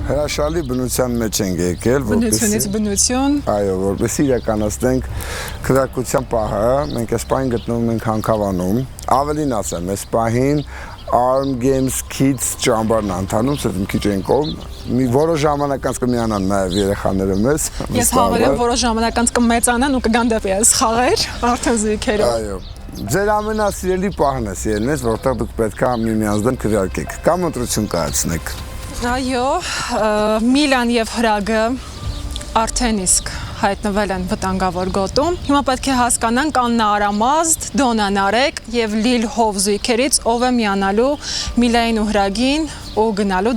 Հրաշալի բնության մեջ ենք եկել, բնությունից բնություն։ Այո, որպեսզի իրականացնենք քվեարկության պահը, մենք այս պահին գտնվում ենք Հանքավանում, ավելին ասեմ, այս պահին Arm Games Kids ճամբարն ընթանում, ասես մի քիչ են կողմ, մի որոշ ժամանակ անց կմիանան նաև երեխաները մեզ։ Ես հավելեմ, որոշ ժամանակ անց կմեծանան ու կգան դեպի այս խաղեր, արդեն զույգերով։ Այո։ Ձեր ամենասիրելի պահն է սիրելնես, որտեղ դուք պետք է միմյանց դեմ քվեարկեք, կամ ընտրություն կայացնեք։ Այո, Միլան եւ Հրագը արդեն իսկ հայտնվել են վտանգավոր գոտում։ Հիմա պետք է հասկանանք Աննա Արամազդ, Դոնա Նարեկ եւ Լիլ Հով զույգերից ով է միանալու Միլային ու Հրագին ու գնալու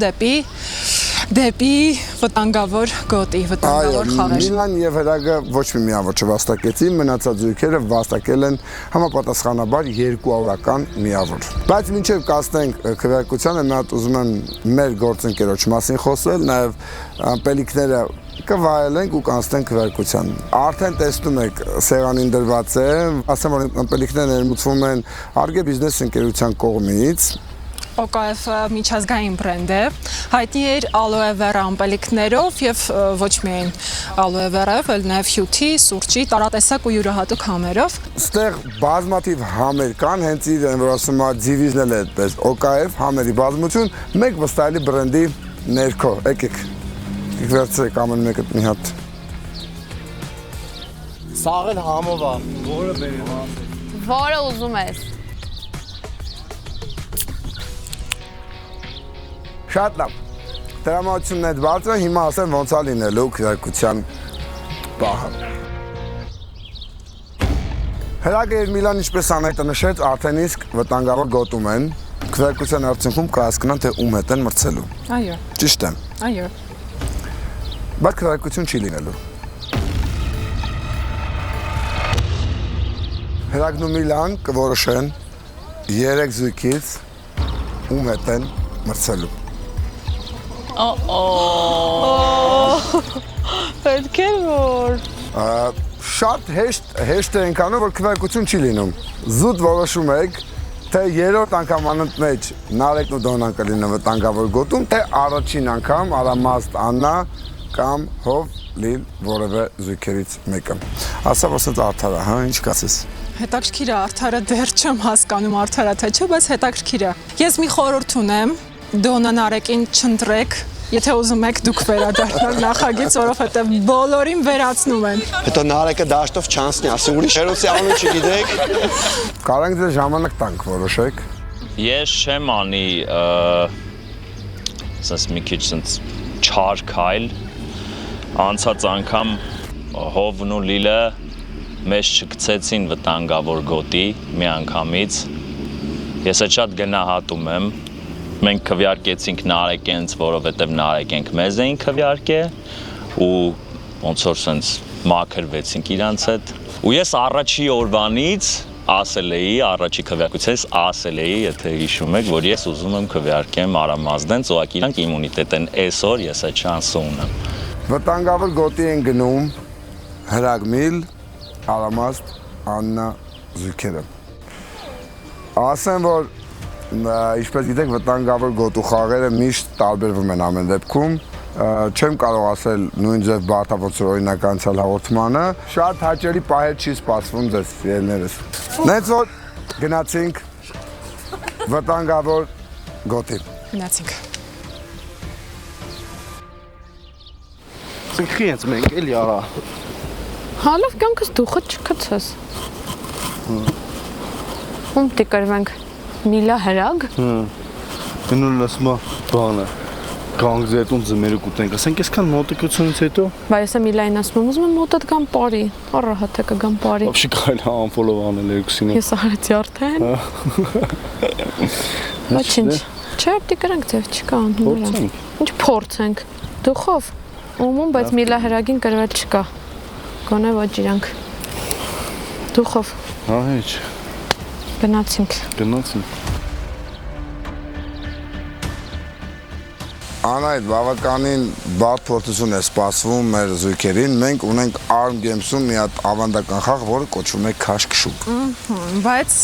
դեպի վտանգավոր գոտի, վտանգավոր խաղեր։ Միլան եւ Հրագը ոչ մի միավոր չվաստակեցին, մնացած զույգերը վաստակել են համապատասխանաբար 200-ական միավոր։ Բայց մինչեւ կասնենք քվեարկությանը, մի հատ ուզում եմ մեր գործընկերոջ մասին խոսել, նաեւ պելիքները կվայելենք ու կանցնենք քվեարկության։ Արդեն տեսնում եք սեղանին դրված է, ասեմ որ պելիքները ներմուծվում են Արգե բիզնես ընկերության կողմից։ OKF միջազգային բրենդ է, հայտնի էր ալոե վերա ամպելիքներով եւ ոչ միայն ալոե վերայով, այլ նաեւ հյութի, սուրճի, տարատեսակ ու յուրահատուկ համերով։ Ստեղ բազմաթիվ համեր կան, հենց իրեն որ ասում է ձիվիզն էլ է այդպես, OKF համերի բազմություն, մեկ վստահելի բրենդի ներքո, եկեք։ Վերցրեք ամեն մեկը մի հատ։ Սաղ էլ համով է, որը բերեմ։ Որը ուզում ես։ Շատ լավ։ Տրամադրությունն այդ բարձր է, հիմա ասեմ ոնց է լինելու քվեարկության պահը։ Հրագը եւ Միլան ինչպես Անետը նշեց, արդեն իսկ վտանգավոր գոտում են։ Քվեարկության արդյունքում կհասկանան թե ում հետ են մրցելու։ Այո։ Ճիշտ է։ Այո։ Բայց քվեարկություն չի լինելու։ Հրագն ու Միլան կորոշեն 3 զույգից ում հետ են մրցելու։ Պետք է որ։ Շատ հեշտ է ընկանում, որ քվեարկություն չի լինում։ Զուտ որոշում եք, թե երրորդ անգամ անընդմեջ Նարեկն ու Դոնան կլինեն վտանգավոր գոտում, թե առաջին անգամ Արամազդ Աննա կամ Հով Լիլ որևէ զույգերից մեկը։ Ասա որ ասած արդար է, հա, ինչ կասես։ Հետաքրքիր է, արդարը դեռ չեմ հասկանում արդարը թե չէ, բայց հետաքրքիր է։ Ես մի խորհուրդ ունեմ, Դոնա Նարեկին չընտրեք, եթե ուզում եք դուք վերադառնալ նախագիծ, որովհետև բոլորին վերացնում են։ Հետո Նարեկը դաշտով չանցնի, ասի ուրիշ հերոսի անունը չգիտեք։ Կարող ենք ձեր ժամանակ տանք որոշեք։ Ես չեմ անի, ասես մի քիչ sense չար քայլ, անցած անգամ Հովն ու Լիլը մեզ չգցեցին վտանգավոր գոտի մի անգամից, ես այդ շատ գնահատում եմ, մենք քվեարկեցինք Նարեկենց, որովհետև Նարեկենք մեզ էին քվեարկել ու ոնց որ sense մաքրվեցինք իրանց հետ ու ես առաջի օրվանից ասել էի, առաջի քվեարկությունից ասել էի, եթե հիշում եք, որ ես ուզում եմ քվեարկեմ Արամազդեն, ուղղակի իրանք իմունիտետ են այսօր, ես այդ շանսը ունեմ։ Վտանգավոր գոտի են գնում Հրագմիլ, Արամազդ, Աննա զույգերը։ Ասեմ որ ինչպես գիտեք վտանգավոր գոտու խաղերը միշտ տարբերվում են ամեն դեպքում, չեմ կարող ասել նույն ձև բարդապոց օրինակ անցյալ հաղորդմանը, շատ հաճելի պահեր չի սպասվում ձեզ սիրելիներս։ Նենց որ գնացինք վտանգավոր գոտի։ Գնացինք։ Սնքի ենք մենք էլի արա։ Հալով կյանքս դուխը չկցես։ Ում տիկրվենք Միլա Հրագ։ Գնուլ ասում է բանը։ Գանք զետում ձմերուկ ուտենք, ասենք այսքան մոտիկությունից հետո։ Բայց ես Միլային ասում եմ, ուզում եմ մոտդ գամ բարի, առահատ է կգամ բարի։ Вообще կարելի է անֆոլով անել երկուսին։ Ես արեցի արդեն։ Ոչինչ։ Չէ, տիկրանք ձև չկա անհնարին։ Ինչ փորձենք։ Դուխով ումում, բայց Միլա Հրագին գրվել չկա։ Գոնե ոչ իրանք։ Դուխով։ Հա, հեչ։ Գնացինք։ Գնացինք։ Անայդ բավականին բարդ փորձություն է սպասվում մեր զույգերին։ Մենք ունենք Arm Games-ում մի հատ ավանդական խաղ, որը կոչվում է քաշքշուկ։ Բայց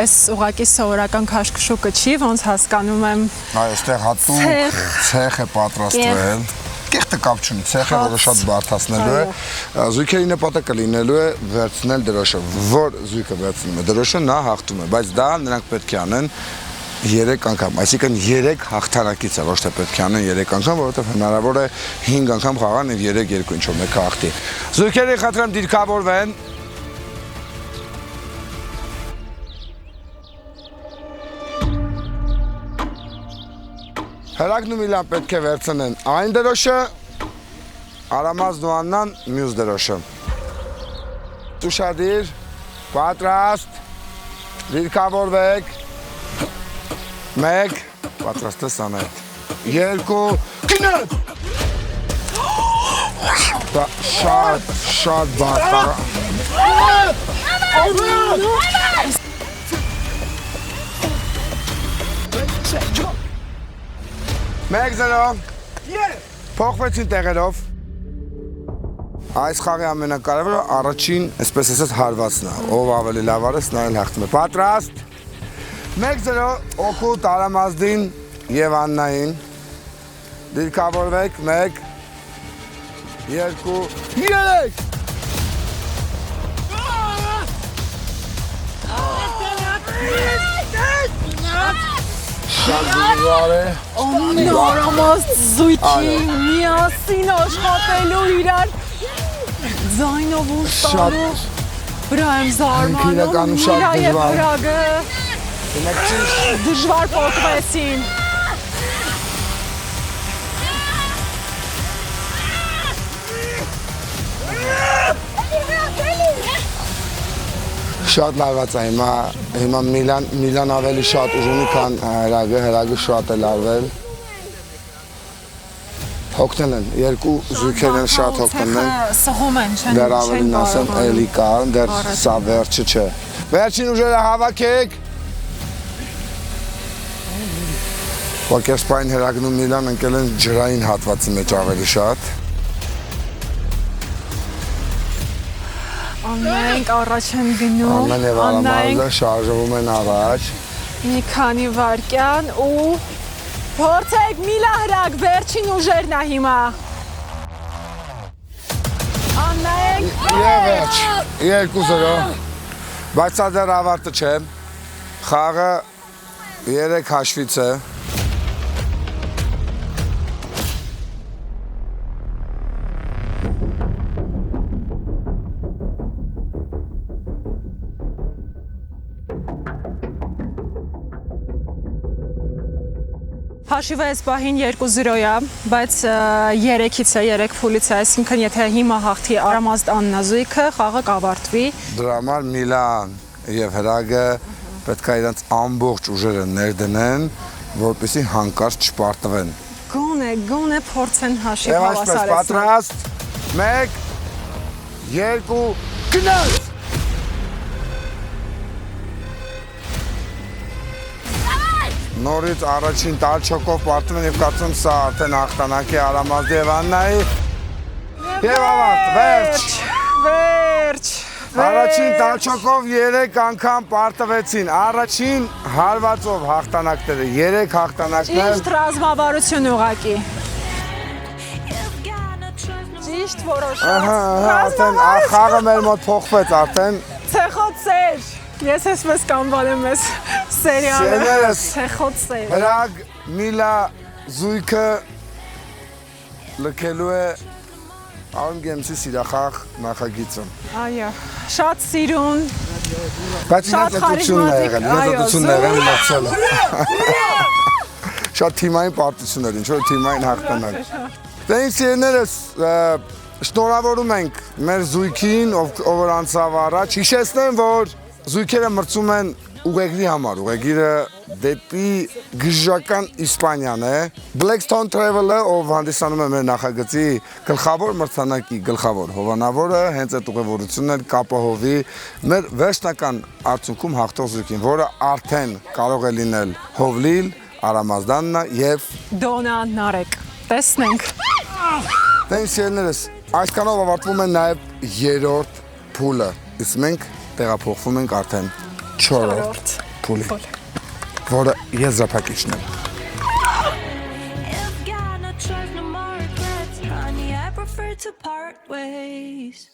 այս ուղակի սովորական քաշքշուկը չի, ոնց հասկանում եմ։ Այո, այստեղ հատուկ ցեխ է պատրաստվել։ Կեղտը կապ չունի, ցեխը որը շատ բարդացնելու է։ Զույգերի նպատակը լինելու է վերցնել դրոշը։ Որ զույգը վերցնում է դրոշը, նա հաղթում է, բայց դա նրանք պետք է անեն 3 անգամ, այսինքն 3 հաղթանակից է, ոչ թե պետք է անեն 3 անգամ, որովհետև հնարավոր է 5 անգամ խաղան եւ 3-2 ինչ-որ մեկը հաղթի։ Զույգերը խնդրեմ դիրքավորվեն։ Հրագն ու Միլան պետք է վերցնեն այն դրոշը, Արամազն ու Աննան մյուս դրոշը։ Ուշադիր, պատրաստ, դիրքավորվեք։ 1 պատրաստ ես Անայդ 2 գնաց շատ բարդ Մեկ զրո փոխվեցին տեղերով Այս խաղի ամենակարևորը առաջին, այսպես ասած, հարվածն է ով ավելի լավ արես, նա էլ հաղթում է Պատրաստ 1-0 օգուտ Արամազդին և Աննային դիրքավորվեք 1 2 3 Շատ դժվար է Արամազդ զույգի միասին աշխատելու իրար ձայնով ու ստանու վրա եմ զարմանում Միլա և Հրագը Դժվար փոխվեցին Շատ լավաց է հիմա Միլան ավելի շատ ուժ ունի, քան Հրագը շատ է լարվել Հոգնել են, երկու զույգերն են շատ հոգնել են Սխում են, Դեռ ավելին ասեմ, էլի կա, դեռ սա վերջը չէ Վերջին ուժերը հավաքեք Պոկերսպային Հրագն ու Միլան ընկել են ջրային հատվածի մեջ ավելի շատ Աննայինք առաջ են գնում Աննան և Արամազը շարժվում են առաջ Մի քանի վարկյան ու Փորձեք Միլա Հրագ, վերջին ուժերն է հիմա Աննայինք Եվ վերջ, 2-0 Բայց սա դեռ ավարտը չէ Խաղը 3 հաշվից է Հաշիվը այս պահին 2-0-ա, բայց 3-ից է, 3 փուլից է, այսինքն եթե հիմա հաղթի Արամազդ Աննա զույգը, խաղը կավարտվի։ Դրա համար Միլան և Հրագը պետք է իրենց ամբողջ ուժերը ներդնեն, որպեսզի հանկարծ չպարտվեն։ Գոնե փորձեն հաշիվ Եվ այսպես պատրաստ 1 2 գնաց Նորից առաջին տալչոկով պարտում են և կարծում սա արդեն հաղթանակ է Արամազդի և Աննայի և ավարտ, վերջ Առաջին տալչոկով 3 անգամ պարտվեցին, առաջին հարվածով հաղթանակները, 3 հաղթանակներ Ճիշտ ռազմավարություն ուղղակի Ճիշտ որոշած Արդեն խաղը մեր մոտ փոխվեց արդեն Ցեխոտ սեր Ես այսպես կանվանեմ ես սերիալը Ցեխոտ սեր Հրագ Միլա զույգը լքելու է Arm Games-ի սիրախաղ նախագիծը Այո, շատ սիրուն Բայց ինձ էտությունն է եղել մրցելը Շատ թիմային պարտություն էր, ինչ-որ թիմային հաղթանակ Դե ինձ սիրներս շնորհավորում ենք մեր զույգին, ով որ անցավ առաջ Հիշեցնեմ, որ զույգերը մրցում են ուղեգրի համար, ուղեգիրը դեպի գժական Իսպանիան է Blackstone Travel-ը, ով հանդիսանում է մեր նախագծի գլխավոր մրցանակի գլխավոր հովանավորը հենց այդ ուղևորությունն էլ կապահովի մեր վերջնական արդյունքում հաղթող զույգին, որը արդեն կարող է լինել Հովլիլ, Արամազդաննա եւ Դոնա Նարեկ։ Տեսնենք։ Տենսիաներս այսքանով ավարտվում է նաեւ երրորդ փուլը։ Իսկ մենք տեղափոխվում ենք արդեն 4-րդ փուլի, որը եզրափակիչն է։ If got no choice, no more regrets, honey, I prefer to part ways.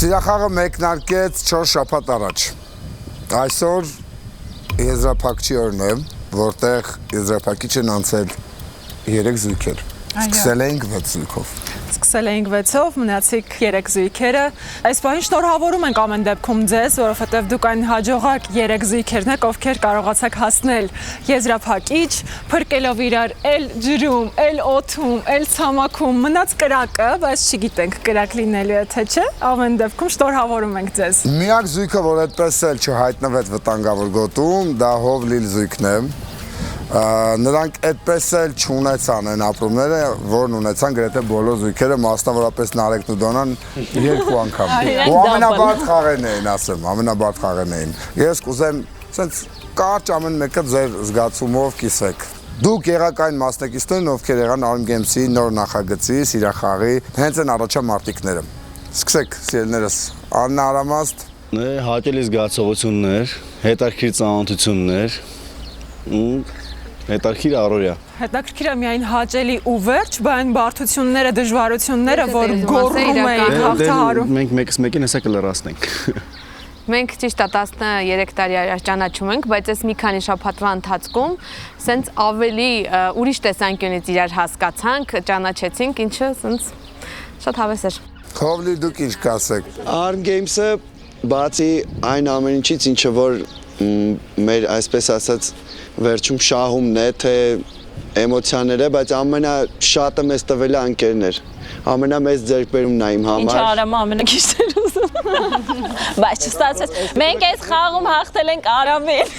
Սիրախաղը մեկնարկեց 4 շաբաթ առաջ։ Այսօր եզրափակչի օրն է, որտեղ եզրափակիչ են անցել 3 զույգեր։ Սկսել ենք 6 զույգով։ Սկսել էինք 6-ով, մնացիք 3 զույգերը։ Այս պահին շնորհավորում ենք ամեն դեպքում ձեզ, որովհետև դուք այն հաջողակ 3 զույգերն եք, ովքեր կարողացաք հասնել եզրափակիչ, փրկելով իրար էլ ջրում, էլ օդում, էլ ցամաքում, մնաց կրակը, բայց չգիտենք կրակ լինելու է թե չէ։ Ամեն դեպքում շնորհավորում ենք ձեզ։ Միակ զույգը, որ այդպես էլ չհայտնվեց վտանգավոր գոտում, դա Հովլիլ զույգն է։ Նրանք այդպես էլ չունեցան այն ապրումները, որն ունեցան գրեթե բոլոր զույգերը, մասնավորապես Նարեկն ու Դոնան 2 անգամ։ Ու ամենաբարդ խաղերն էին, ասեմ, ամենաբարդ խաղերն էին։ Ես կուզեմ, ասենց կարճ ամեն մեկը ձեր զգացումով կիսեք։ Դուք եղաք այն մասնակիցներն, ովքեր եղան Arm Games-ի նոր նախագծի, սիրախաղի, հենց այն առաջամարտիկները։ Սկսեք, սիրելիներս, Աննա Արամազդ։ Հաճելի զգացողություններ, հետաքրքիր ծանոթություններ ու հետաքրքիր առօրյա։ Հետաքրքիր է միայն հաճելի ու վերջ, բան բարդությունները, դժվարությունները, որ գոռում էին հաղթահարում։ Մենք մեկս մեկին հեսա կլրացնենք։ Մենք ճիշտ է 13 տարի առաջ ճանաչում ենք, բայց այս մի քանի շաբաթվա ընթացքում սենց ավելի ուրիշ տեսանկյունից իրար հասկացանք, ճանաչեցինք, ինչը սենց շատ հավես էր։ Հովլի դուք ինչ կասեք։ Arm Games-ը բացի այն ամեն ինչից, ինչը որ մեր այսպես ասած վերջում շահումն է, թե էմոցիաները, բայց ամենաշատը մեզ տվել է ընկերներ։ Ամենամեծ ձեռքբերումն է իմ համար։ Ինչ Արամը ամենակիչներ ուզում։ Բայց չստացվեց։ Մենք այս խաղում հաղթել ենք Արամին։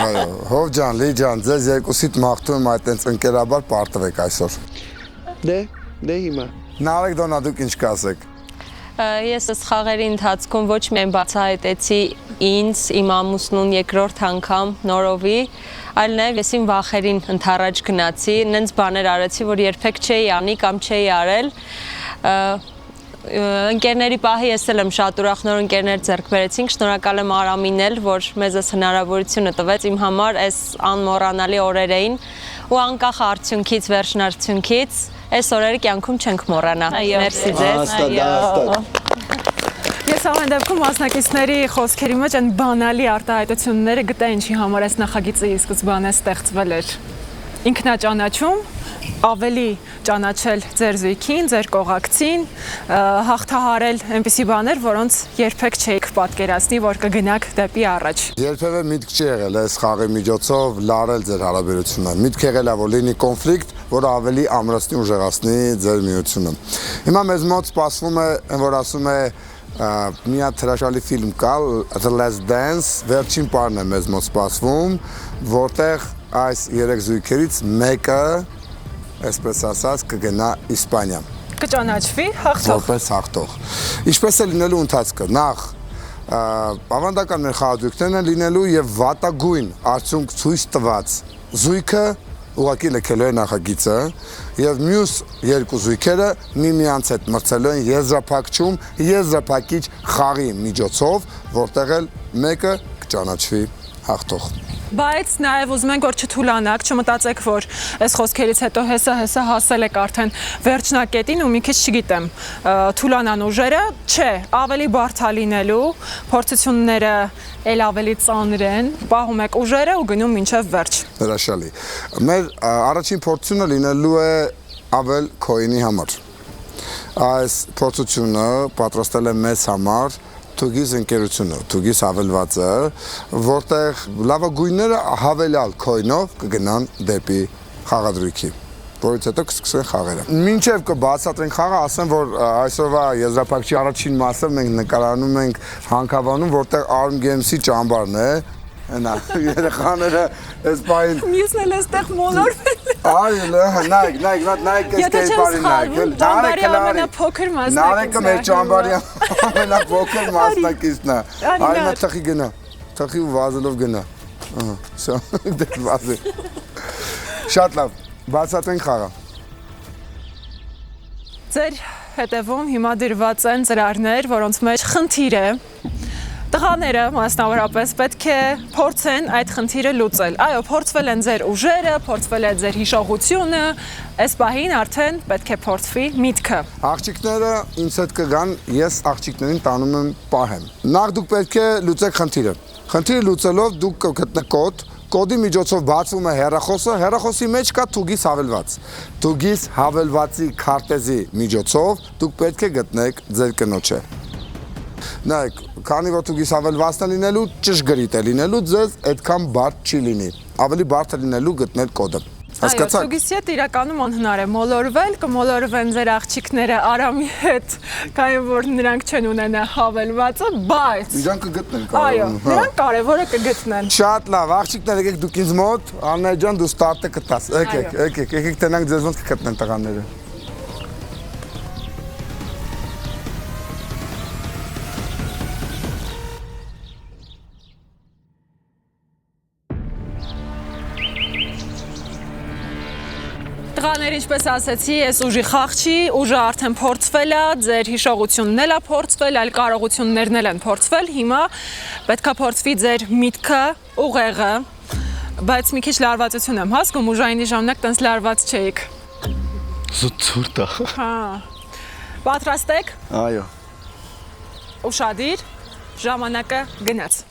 Այո, Հով ջան, Լի ջան, ձեզ երկուսիդ մաղթում եմ այդ տենց ընկերաբար պարտվեք այսօր։ Դե հիմա։ Նարեկ Դոնա դուք ինչ կասեք։ Ես այս խաղերի ընթացքում ոչ միայն բացահայտեցի ինձ, իմ ամուսնուն երկրորդ անգամ նորովի, այլ նաև ես իմ վախերին ընդառաջ գնացի, նենց բաներ արեցի, որ երբեք չէի անի կամ չէի արել։ Ընկերների պահի ես էլ եմ շատ ուրախ նոր ընկերներ ձեռք բերեցինք, շնորհակալ եմ Արամին էլ, որ մեզ այս հնարավորությունը տվեց, իմ համար այս անմոռանալի օրեր էին ու անկախ արդյունքից, վերջնարդյունքից այս օրերը կյանքում չենք մոռանա։ Մերսի ձեզ։ Ես ամեն դեպքում մասնակիցների խոսքերի մեջ այն բանալի արտահայտությունները գտա ինչի համար այս նախագիծը ի սկզբանե ստեղծվել էր։ Ինքնաճանաչում, ավելի ճանաչել ձեր զույգին, ձեր կողակցին, հաղթահարել այնպիսի բաներ, որոնց երբեք չէիք պատկերացնի, որ կգնաք դեպի առաջ։ Երբևէ միտք չի եղել այս խաղի միջոցով լարել ձեր հարաբերությունը։ Միտք եղել է, որ լինի կոնֆլիկտ, որը ավելի ամրացնի, ուժեղացնի ձեր միությունը։ Հիմա մեզ մոտ սպասվում է, որ ասում է մի հատ հրաշալի ֆիլմ կա, The Last Dance, վերջին պարն է մեզ մոտ սպասվում, որտեղ այս 3 զույգերից մեկը, այսպես ասած, կգնա Իսպանիա։ Կճանաչվի հաղթող։ Որպես հաղթող։ Ինչպես է լինելու ընթացքը։ Նախ ավանդական մեր խաղադրույքներն են լինելու եւ վատագույն արդյունք ցույց տված զույգը ուղղակի լքելու է նախագիծը եւ մյուս 2 զույգերը միմյանց հետ մրցելու են եզրափակչում եզրափակիչ խաղի միջոցով, որտեղ էլ մեկը կճանաչվի հաղթող։ Բայց նաև ուզում ենք, որ չթուլանաք, չմտածեք, որ այս խոսքերից հետո հեսա հասել եք արդեն վերջնակետին ու մի քիչ չգիտեմ, թուլանան ուժերը, չէ, ավելի բարդ է լինելու, փորձությունները էլ ավելի ծանր են, պահում եք ուժերը ու գնում մինչև վերջ։ Հրաշալի։ Մեր առաջին փորձությունը լինելու է Ավել Քոյնի համար։ Այս փորձությունը պատրաստել է մեզ համար Թուգիս ընկերությունը, Թուգիս հավելվածը, որտեղ լավագույնները հավելյալ քոյնով կգնան դեպի խաղադրույքի, որից հետո կսկսեն խաղերը։ Մինչև կբացատրենք խաղը, ասեմ, որ այսօրվա եզրափակչի առաջին մասը մենք նկարանում ենք Հանքավանում, որտեղ Arm Games-ի ճամբարն է, այնա երեխաները այս պահին Մյուսն էլ էստեղ մոլորվել։ Նայք, Եթե չեմ սխալվում, ճամբարի ամենափոքր մասնակիցն է։ Նարեկը մեր ճամբարի ամենափոքր մասնակիցն է։ Այո, թխի գնա։ Թխի ու վազելով գնա։ Ահա, շա, դե վազի։ Շատ լավ, բացատրենք խաղը։ Ձեր հետևում հիմա դրված են ծրարներ, որոնց մեջ խնդիր է։ Տղաները մասնավորապես պետք է փորձեն այդ խնդիրը լուծել։ Այո, փորձվել են ձեր ուժերը, փորձվել է ձեր հիշողությունը, այս պահին արդեն պետք է փորձվի միտքը։ Աղջիկները ինձ հետ կգան, ես աղջիկներին տանում եմ պահեմ։ Նախ դուք պետք է լուծեք խնդիրը։ Խնդիրը լուծելով դուք կգտնեք կոդ, կոդի միջոցով բացվում է հեռախոսը, հեռախոսի մեջ կա թուգիս հավելված։ Թուգիս հավելվածի քարտեզի միջոցով դուք պետք է գտնեք ձեր կնոջը։ Նայեք, քանի որ թուգիս հավելվածն է լինելու, ճշգրիտ է լինելու, ձեզ այդքան բարդ չի լինի։ Ավելի բարդ է լինելու գտնել կոդը։ Հասկացա՞ք։ Թուգիսի հետ իրականում անհնար է մոլորվել, կմոլորվեն ձեր աղջիկները Արամի հետ, քանի որ նրանք չեն ունենա հավելվածը, բայց Իրանք կգտնեն այո, կարողանում։ նրանք կարևորը կգտնեն։ Շատ լավ, աղջիկներ եկեք դուք ինձ մոտ, Աննա ջան դու ստարտը կտաս։ Եկեք տենանք ձեզ ոնց կգտնեն տղաները։ Տղաներ, ինչպես ասեցի, ես ուժի խաղ չի, ուժը արդեն փորձվել է, ձեր հիշողությունն էլ է փորձվել, այլ կարողություններն էլ են փորձվել, հիմա պետքա փորձվի ձեր միտքը, ուղեղը, բայց մի քիչ լարվածություն եմ հասկում, ուժայինի ժամանակ տենց լարված չէիք։ Զուտուրտ է։ Հա։ Պատրաստ եք։ Այո։ Ուշադիր, ժամանակը գնաց։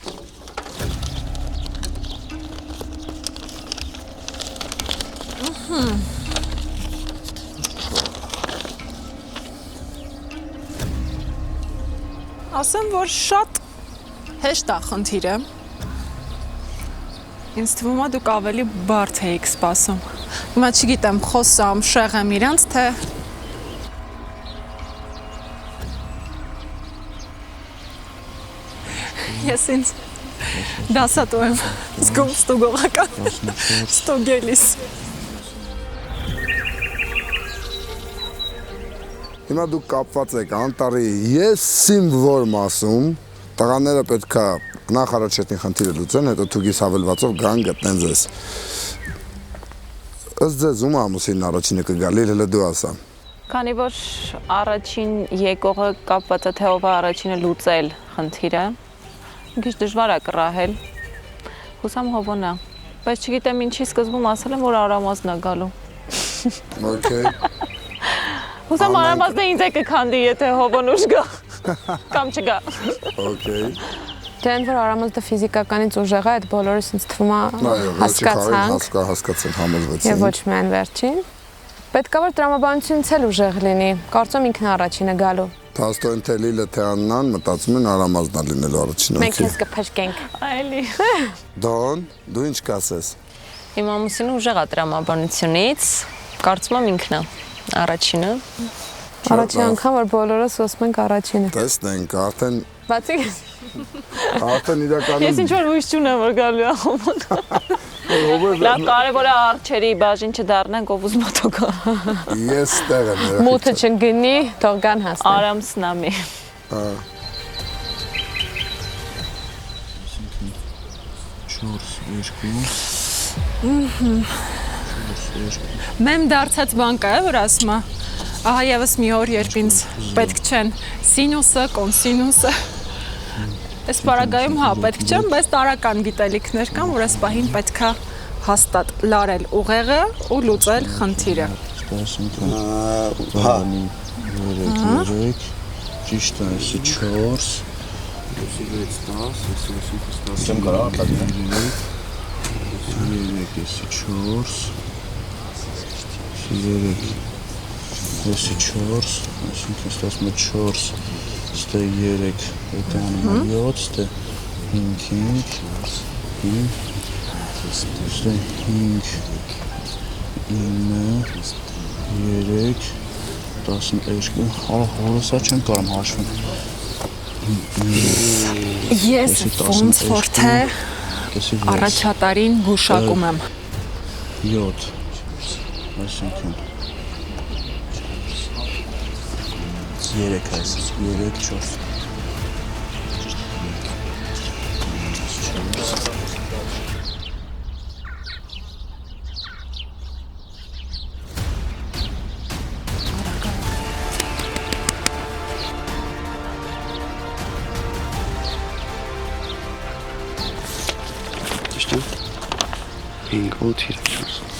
Ասեմ, որ շատ հեշտ է խնդիրը։ Ինձ թվում է դուք ավելի բարդ էիք սպասում։ Հիմա չգիտեմ, խոսամ, շեղեմ իրանց, թե ես ինձ դասատու եմ զգում ստուգողական ստուգելիս։ Հիմա դուք կապված եք անտարի ես իմ որ մասում, տղաները պետքա նախ առաջեթին խնդիրը լուծեն, հետո թուգիս հավելվածով գան գտնեն ձեզ։ Ըստ ձեզ ում ամուսինն առաջինը կգալի, հələ դու ասա։ Քանի որ առաջին եկողը կապված է թե ով է առաջինը լուծել խնդիրը, մի քիչ դժվար է կռահել։ Հուսամ Հովոնն է, բայց չգիտեմ ինչի սկզբում ասել եմ, որ Արամազն է գալու։ Okay։ Հուսամ Արամազն է ինձ է կքանդի, եթե Հովոն ուժ գա։ Կամ չգա։ Okay։ Դե ընդ որ Արամազը ֆիզիկականից ուժեղ է, այդ բոլորս ինձ թվում է հասկացանք։ Հասկացանք, համոզվեցինք։ Եվ ոչ միայն վերջին։ Պետքա որ տրամաբանությունից էլ ուժեղ լինի։ Կարծում ինքն է առաջինը գալու։ Թաստոն թե Լիլը թե Աննան մտածում են Արամազն է լինելու առաջինը։ Մենք քեզ կփրկենք։ Այլի։ Դոն, դու ինչ կասես։ Իմ ամուսինը ուժեղ է տրամաբանությունից, կարծում եմ ինքն է առաջինը։ Առաջին անգամ որ բոլորս ասում ենք առաջինը։ Տեսնենք, արդեն Բացի իրականում Ես ինչ որ հույս չունեմ որ գալու է Հովոն։ Լավ կարևոր է արջերի բաժին չդառնանք ով ուզում է գա։ ես տեղ եմ։ մութը չգնի, թող գան հասնեն։ Արամ սնամի։ Մեմ դարձած բան կա, որ ասում է, ահա եւս մի օր, երբ ինձ պետք չեն սինուսը, կոնսինուսը։ Այս պարագայում հա պետք չեմ, բայց տարական գիտելիքներ կան, որ այս պահին պետքա հաստատ լարել ուղեղը ու լուծել խնդիրը։ Հա։ 3 ճիշտ է, 4 Չեմ կարող արտադրել 12 չեմ կարող հաշվում Ես ոնց որ թե առաջատարին գուշակում եմ։ 7 Այսինքն 3 այս 3 4 Ճիշտ է 5 8 4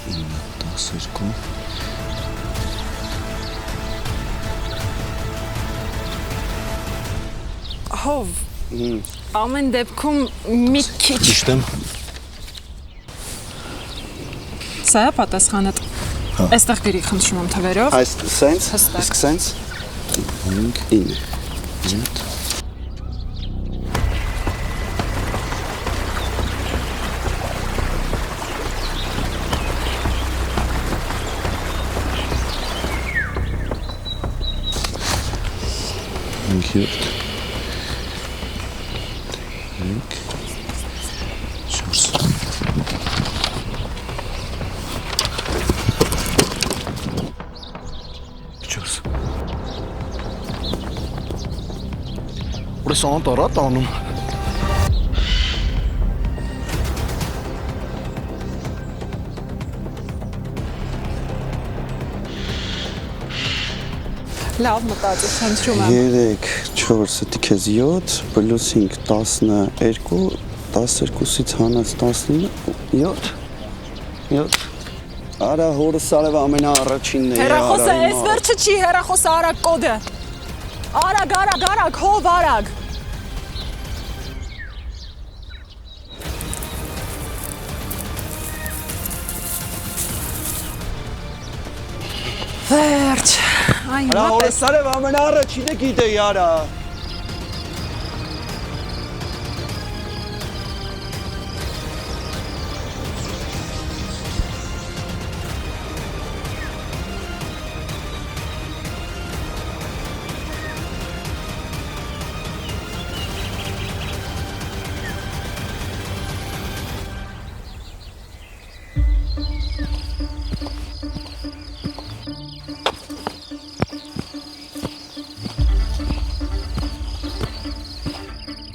12 Հով ամեն դեպքում մի քիչ Ճիշտ եմ Սա է պատասխանը Այստեղ գրի խնդրում եմ թվերով Այս սենց, Հստակ։ իսկ սենց 5 9 8 5 Ուրես անտարա տանում Լավ մտածի խնդրում եմ 3 4 դիք է 7 պլյուս 5 12 12-ից հանած 19 7 Արա հորս արև ամենաառաջինն է Հեռախոսը այս վերջը չի հեռախոսը արագ կոդը Արագ հով արագ Վերջ Այն Արա հորս արև ամենաառաջինը գիտե յարա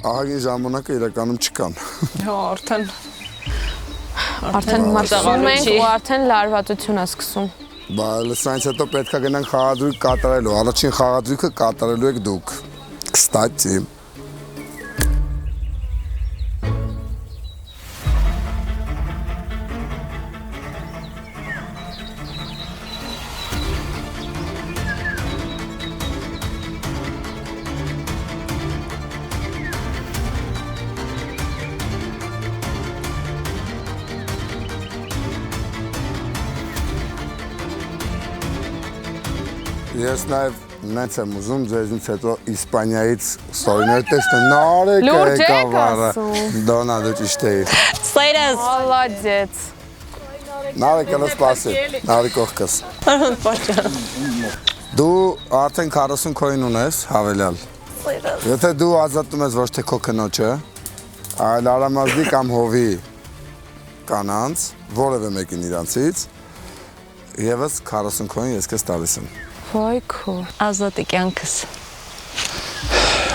Ահագին ժամանակը իրականում չկան։ Հա Արդեն մտածում ենք ու արդեն լարվածություն է սկսում Բայց սրանից հետո պետք է գնանք խաղադրույք կատարելու։ Առաջին խաղադրույքը կատարելու եք դուք։ Կստատի։ Ես նաև նենց եմ ուզում ձեզնից հետո Իսպանիայից ստորիներ տեսնեմ։ Նարեկ Լուրջ եք եկավարը։ ասում։ Դոնա դու ճիշտ էիր։ Սերս Молодец Նարեկ ելը սպասի։ Նարեկ կողքս։ Դու արդեն 40 քոին ունես հավելյալ։ Եթե դու ազատում ես ոչ թե քո կնոջը, այլ Արամազդի կամ Հովի կանանց, որևէ մեկին իրանցից, եւս 40 քոին ես քեզ տալիս եմ։ Վայ քո ազատի կյանքս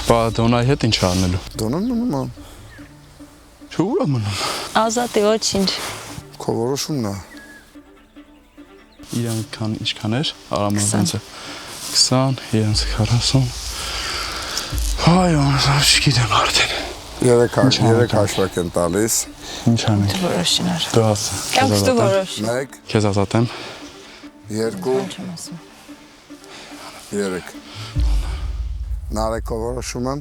Բա Դոնայի հետ ինչ անելու։ Դոնան մնում է։ Չուր է մնում։ ազատի ոչինչ Քո որոշումն է։ Իրանք ինչքան էր Արամազդը 20, իրենց 40 Հայ ոնց չգիտեմ արդեն։ 3 հաշվակ եմ տալիս։ Ինչ անենք։ որոշիներ Դու ասա։ կյանքս դու որոշ 1 Քեզ ազատեմ։ 2 3 Նարեկո որոշումը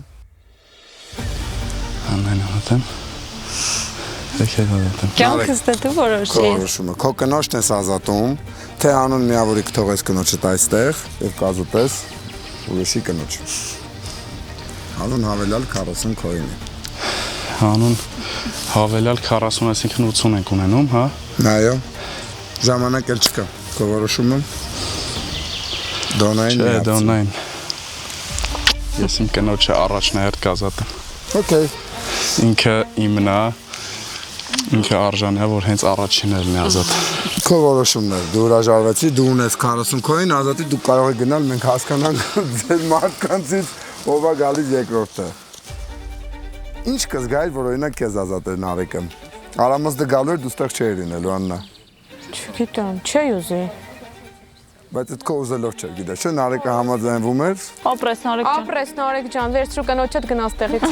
Ամեն ազատեմ։ Եկեք ազատեմ։ կյանքս դու որոշի որոշումը քո կնոջն ես ազատում թե անուն միավորի կթողես կնոջդ այստեղ եւ կազատես ուրիշի կնոջ անուն հավելյալ 40 քոյնի Անուն հավելյալ 40, այսինքն 80 ենք ունենում, հա։ այո ժամանակ էլ չկա քո որոշումը Դոնային Չէ, Դոնային։ Ես իմ կնոջը առաջնահերթ կազատեմ։ Okay Ինքը իմն է, ինքը արժանի է, որ հենց առաջիններն է Ազատ։ Քո որոշումն է, դու հրաժարվեցի, դու ունես 40 քոին, Ազատի դու կարող ես գնալ, մենք հասկանանք ձեր մարդկանցից ով է գալիս երկրորդը։ Ինչ կզգայր, որ օրինակ քեզ Ազատ էր Նարեկը։ Արամազդը գալու էր, դու ստեղ չէիր լինելու, Աննա։ Չգիտեմ, չի ուզի։ Բայց այդ քո ուզելով չէր, գիտես, չէ՞ Նարեկը համաձայնվում էր։ Ապրես Նարեկ ջան։ Ապրես Նարեկ ջան, վերցրու կնոջդ գնաս տեղից։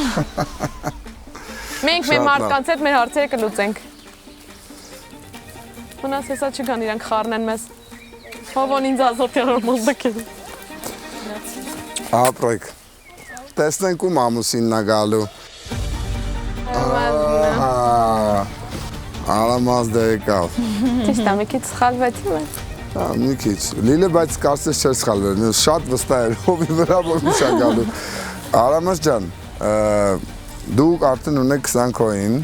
Մենք մեր մարդկանց հետ մեր հարցերը կլուծենք։ Մնաս հեսա չգան իրանք խառնեն մեզ։ Հովոն ինձ Ազատի Արամազդը։ Ապրեք։ Տեսնենք ում ամուսինն է գալու։ Արամազդը եկավ։ Ճիշտ է, մի քիչ սխալվեցի մեր։ Մի քիչ։ Լիլը բայց կարծես չէր սխալվել, մյուս շատ վստահ էր հովի վրա որ ուշ է գալու։ Արամազ ջան, դուք արդեն ունեք 20 քոին։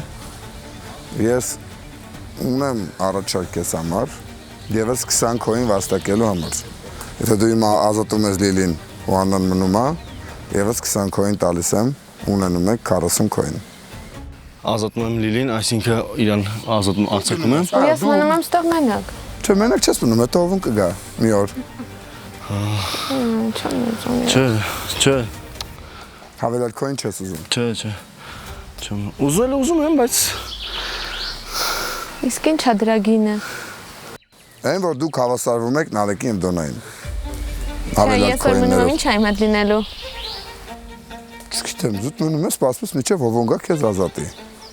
Ես ունեմ առաջարկ քեզ համար, եւս 20 քոին վաստակելու համար։ Եթե դու հիմա ազատում ես Լիլին ու Աննան մնում է, եւս 20 քոին տալիս եմ, ունենում եք 40 քոին։ Ազատում եմ Լիլին, այսինքն իրան ազատում արձակում եմ։ Ես մնում եմ ստեղ մենակ։ Չէ, մենակ չես մնում, հետո ով կգա մի օր։ Չէ։ Հավելալ քոին չես ուզում։ Չէ։ Ուզել ուզում եմ, բայց Իսկ ինչ է դրա գինը։ Այն որ դուք հավասարվում եք Նարեկի եւ Դոնային։ Ես որ մնում եմ ինչ է իմ հետ լինելու։ Գիտեմ, զուտ մնում ես, սպասում մինչև ով գա քեզ Ազատի։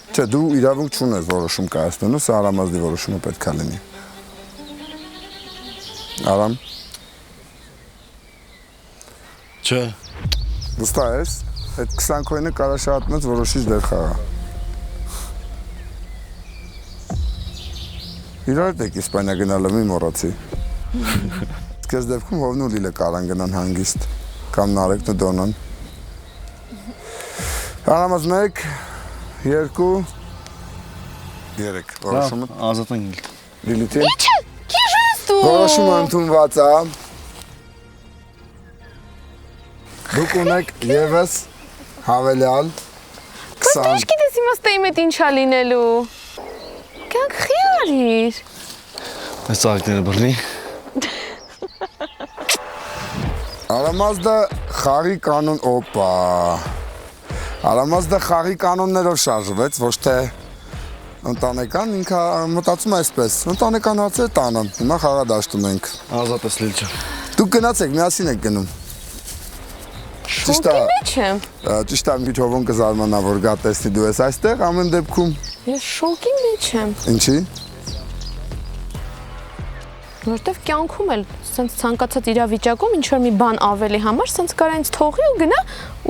Չէ, դու իրավունք չունես որոշում կայացնելու, սա Արամազդի որոշումը պետք է լինի։ Արամ։ Չէ։ Վստահ ես, այդ 20 քոյնը կարա շատ մեծ որոշիչ դեր խաղա։ Իրար դեք Իսպանիա գնալը մի մոռացի։ Քեզ դեպքում Հովն ու Լիլը կարան գնան հանգիստ, կամ Նարեկն ու Դոնան։ Արամազ 1, 2, 3, որոշումը։ Ազատ ենք։ Լիլիթին։ Ինչ ես դու։ Որոշումը ընդունված է։ Դուք ունեք եւս հավելյալ 20։ Ինչ գիտես իմաստը իմ հետ ինչա լինելու։ Կյանք խիարիր։ Այս ծաղիկները բռնի։ Արամազդը խաղի կանոն, օպա։ Արամազդը խաղի կանոններով շարժվեց, ոչ թե ընտանեկան, ինքը մտածում է այսպես, ընտանեկան հարցեր տանան, հիմա խաղադաշտում ենք։ Ազատ ես Լիլ ջան։ Դուք գնացեք, միասին եք գնում։ Շոկի մեջ եմ։ Ճիշտ է, մի քիչ Հովոն կզարմանա, որ գա տեսնի դու ես այստեղ, ամեն դեպքում։ Ես շոկի մեջ եմ։ Ինչի։ Որտեվ կյանքում էլ սենց ցանկացած իրավիճակում ինչ որ մի բան ավելի համար, սենց կարա ինձ թողի ու գնա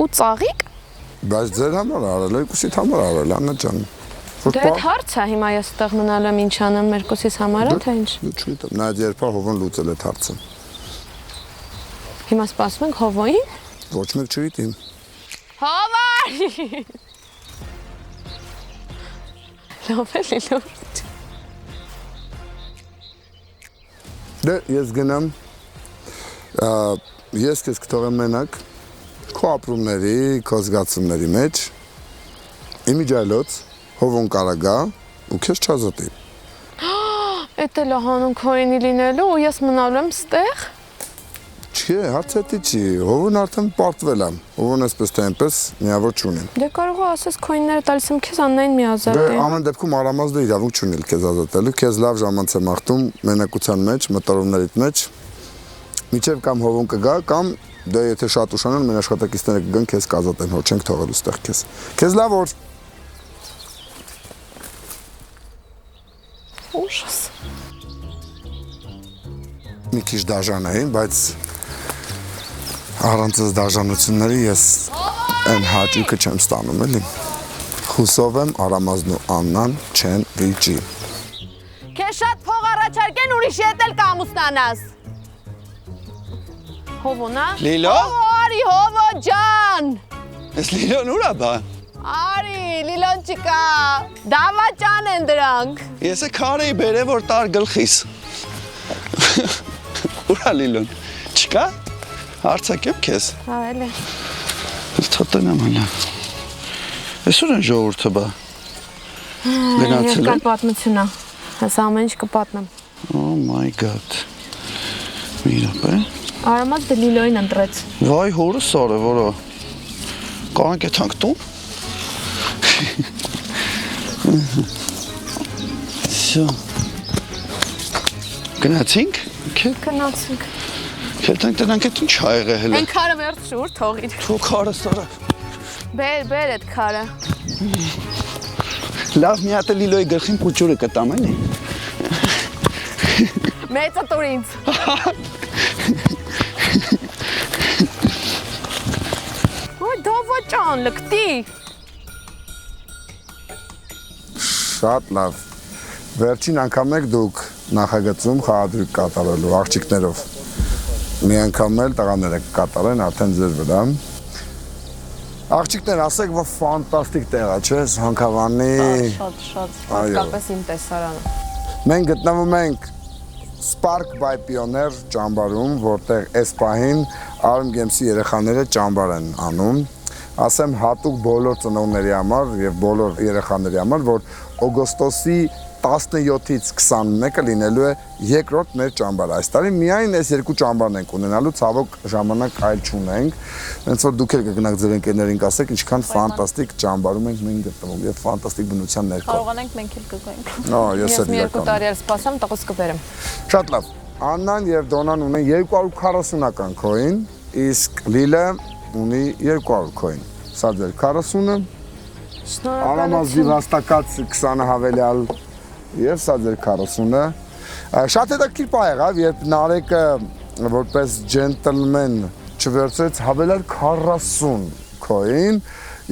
ու ծաղիկ։ Բայց ձեր համար արել, երկուսիդ համար արել, Աննա ջան։ Դե այդ հարց է հիմա ես ստեղ մնալու եմ ինչ անեմ երկուսիս համար, թե ինչ։ Չգիտեմ, նայած երբ Հովոն լուծել այդ հարցը։ Հիմա սպասում ենք Հովոյին։ Ոչ մեկ չգիտեմ։ Հովայ։ Լավ է լիլորդ։ Դե ես գնամ, ես քեզ կթողեմ մենակ, քո ապրումների, քո զգացումների մեջ, իմիջայլոց, Հովոն կարա գա ու քեզ չազատի։ Էդ էլ հանուն քոյնի լինելու ու ես մնալու եմ ստեղ։ Չէ, հարցը դի չի, Հովոն արդեն պարտվել է, Հովոն այսպես թե այնպես միավոր չունի։ Դե կարող է ասես քոյնները տալիս եմ քեզ Աննային մի ազատի։ Դե ամեն դեպքում Արամազդը իրավունք չունի քեզ ազատելու, քեզ լավ ժամանց եմ ախտում մենակության մեջ, մտորումներիդ մեջ։ Միջև կամ Հովոն կգա, կամ դե եթե շատ ուշանան, մեր աշխատակիցները կգան քեզ կազատեն, հո չենք թողելու ստեղ քեզ։ Քեզ լավ օր։ Ուշս։ Մի քիչ դաժան էին, բայց առանց այս դաժանությունների ես այն հաճույքը չեմ ստանում, էլի։ Հուսով եմ Արամազն ու Աննան չեն վիճի։ Քեզ շատ փող առաջարկեն ուրիշի հետ էլ կամուսնանաս։ Հովոնա։ Լիլո։ Արի Հովո ջան։ Ես Լիլոն ուրա բա։ Արի Լիլոն չկա։ Դավաճան են դրանք։ Ես է քարեի բերե որ տար գլխիս։ Ուրա Լիլոն։ Չկա։ Հարցակեմ քեզ։ Հա, էլի։ Թատենամ հələ։ Այսօր են ժողովուրդը բա։ Գնացել Երկար է։ պատմություն է։ Հեսա ամեն ինչ կպատնեմ։ Oh my god։ Մի րոպե։ Արամած դե Լիլոին ընտրեց։ Վայ հորս արը, որը։ Կանք է թանք տուն։ Всё։ Գնացինք։ Okay։ Գնացինք։ Քելտանք տնանք է ինչ ա եղել հələ։ Այն քարը վերջ շուր թողիր։ Թո քարը սարա։ Բեր այդ քարը։ Լավ մի հատ Լիլոյի գլխին փուճուրը կտամ այնի։ Մեծը տուր ինձ։ Ոյ դավաճան լկտի։ Շատ լավ։ Վերջին անգամ եք դուք նախագծում խաղադրույք կատարելու աղջիկներով։ Մի անգամ էլ տղաները կկատարեն արդեն ձեր վրա։ Աղջիկներ, ասեք, որ ֆանտաստիկ տեղ է, չէ՞, Հանքավանի։ Շատ։ Հատկապես իմ տեսարանը։ Մենք գտնվում ենք Spark by Pioneer ճամբարում, որտեղ այս պահին Arm Games-ի երեխաները ճամբար են անում։ Ասեմ հատուկ բոլոր ծնողների համար եւ բոլոր երեխաների համար, որ օգոստոսի 17-ից 21-ը լինելու է երկրորդ մեր ճամբարը։ Այս տարի միայն այս երկու ճամբարն ենք ունենալու, ցավոք ժամանակ այլ չունենք։ Հենց որ դուք էլ կգնաք ձեր ընկերներին կասեք, ինչքան ֆանտաստիկ ճամբարում ենք մենք գտնվում եւ ֆանտաստիկ բնության ներքո։ Կարողանանք մենք էլ կգանք։ Ահա, ես Ես էլ մի երկու իրական։ տարի էլ սպասեմ, տղուս կբերեմ։ Շատ լավ։ Աննան եւ Դոնան ունեն 240-ական coin, իսկ Լիլը ունի 200 coin։ Սա ձեր 40-ը, Արամազի վաստակած 20 հավելյալ եւ սա ձեր 40-ը։ Շատ հետաքրքիր պահ եղավ, երբ Նարեկը որպես ջենտլմեն չվերցրեց հավելյալ 40 coin,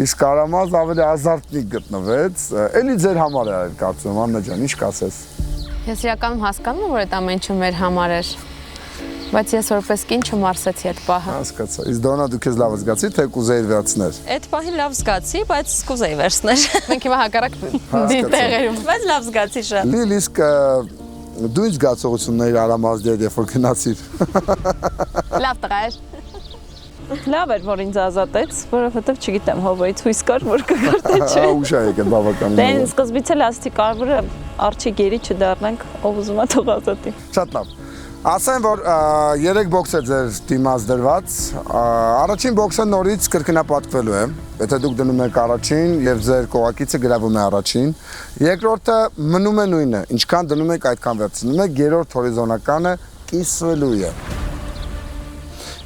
իսկ Արամազ ավելի ազարտնիկ գտնվեց։ Էլի ձեր համար է կարծում, Աննա ջան, ինչ կասես։ Ես իրականում հասկանում եմ, որ այդ ամեն ինչը մեր համար էր։ Բայց ես որպես կին չմարսեցի այդ պահը։ Հասկացա։ Իսկ Դոնա դու քեզ լավ զգացի, թե կուզեիր վերցներ։ Այդ պահին լավ զգացի, բայց կուզեի վերցներ։ Մենք հիմա հակառակ տեղերում։ Բայց լավ զգացի շատ։ Լիլ, իսկ դու ինչ զգացողություններ Արամազի հետ երբ որ գնացիր։ Լավ տղա էր։ Լավ էր, որ ինձ ազատեց, որովհետև չգիտեմ, հովից հույս կար, որ կգար թե չէ։ Ուշ է եկել բավականին։ Դե սկզբից էլ ասացի կարևորը արջի գերի չդառնանք, ով ուզում է թող ազատի։ Շատ լավ։ Ասեմ, որ 3 բոքս է ձեր դիմաց դրված։ Առաջին բոքսը նորից կրկնապատկվելու է։ Եթե դուք դնում եք առաջին եւ ձեր կողակիցը գրավում է առաջին, երկրորդը մնում է նույնը, ինչքան դնում եք այդքան վերցնում եք, երրորդ հորիզոնականը կիսվելու է։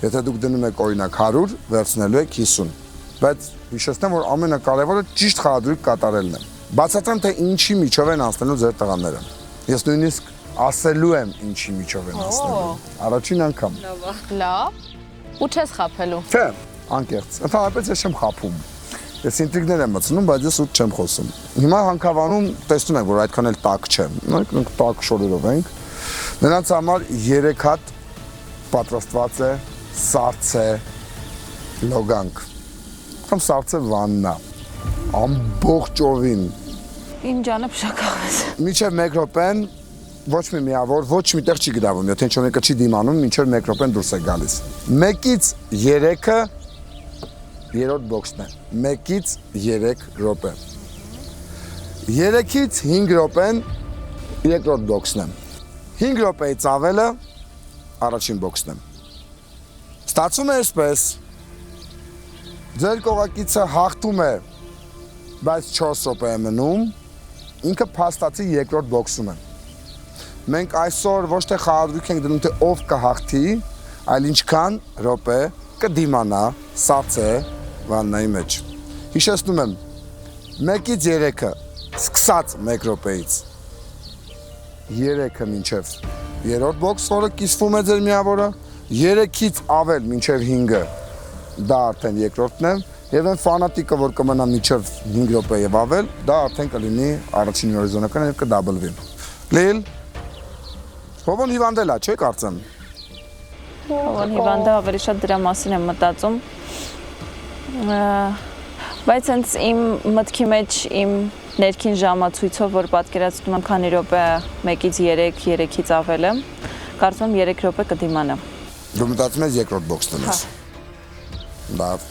Եթե դուք դնում եք օրինակ 100, վերցնելու եք 50։ Բայց հիշեցնեմ, որ ամենակարևորը ճիշտ խաղադրույք կատարելն է։ Բացատրեմ, թե ինչի միջով են անցնելու ձեր տղաները։ Ես նույնիսկ ասելու եմ ինչի միջով են անցնելու։ Առաջին անգամ։ Լավ։ Ու չես խափելու։ Չէ, անկեղծ։ Ընդհանրապես ես չեմ խափում։ Ես ինտրիգներ եմ մտցնում, բայց ես ուտ չեմ խոսում։ Հիմա Հանքավանում տեսնում եք, որ այդքան էլ տաք չեմ։ Մենք տաք շորերով ենք։ Նրանց համար 3 հատ պատրաստված է սարցե լոգանք։ Կամ սարցե վաննա։ Ամբողջ օվին։ Իմ ջանը փշակաղեց։ Մինչև 1 րոպեն ոչ մի միավոր, ոչ մի տեղ չի գրավում, եթե ինչ մեկը չի դիմանում, մինչև 1 րոպեն դուրս է գալիս։ 1-ից 3-ը երրորդ բոքսն է։ 1-ից 3 րոպե։ 3-ից 5 րոպեն երկրորդ բոքսն է։ 5 րոպեից ավելը առաջին բոքսն է։ Ստացվում է այսպես։ Ձեր կողակիցը հաղթում է, բայց 4 րոպե է մնում, ինքը փաստացի երկրորդ բոքսում է։ Մենք այսօր ոչ թե խաղադրույք ենք դնում, թե ով կհաղթի, այլ ինչքան րոպե կդիմանա սարցե վաննայի մեջ։ Հիշեցնում եմ, 1-ից 3-ը սկսած 1 րոպեից 3-ը մինչև երրորդ բոքս, որը կիսվում է ձեր միավորը, 3-ից ավել մինչև 5-ը դա արդեն երկրորդն է, եւ այն ֆանատիկը, որ կմնա մինչև 5 րոպե եւ ավել, դա արդեն կլինի առաջին հորիզոնականը եւ կդաբլվի։ Լիլ, Հովոն հիվանդել է, չէ՞ կարծեմ։ Հովոն հիվանդը ավելի շատ դրա մասին եմ մտածում։ Բայց հենց իմ մտքի մեջ իմ ներքին ժամացույցով, որ պատկերացնում եմ քանի րոպե 1-ից 3, 3-ից ավելը, կարծում եմ 3 րոպե կդիմանա։ Դու մտածում ես երկրորդ բոքսն ես։ Լավ։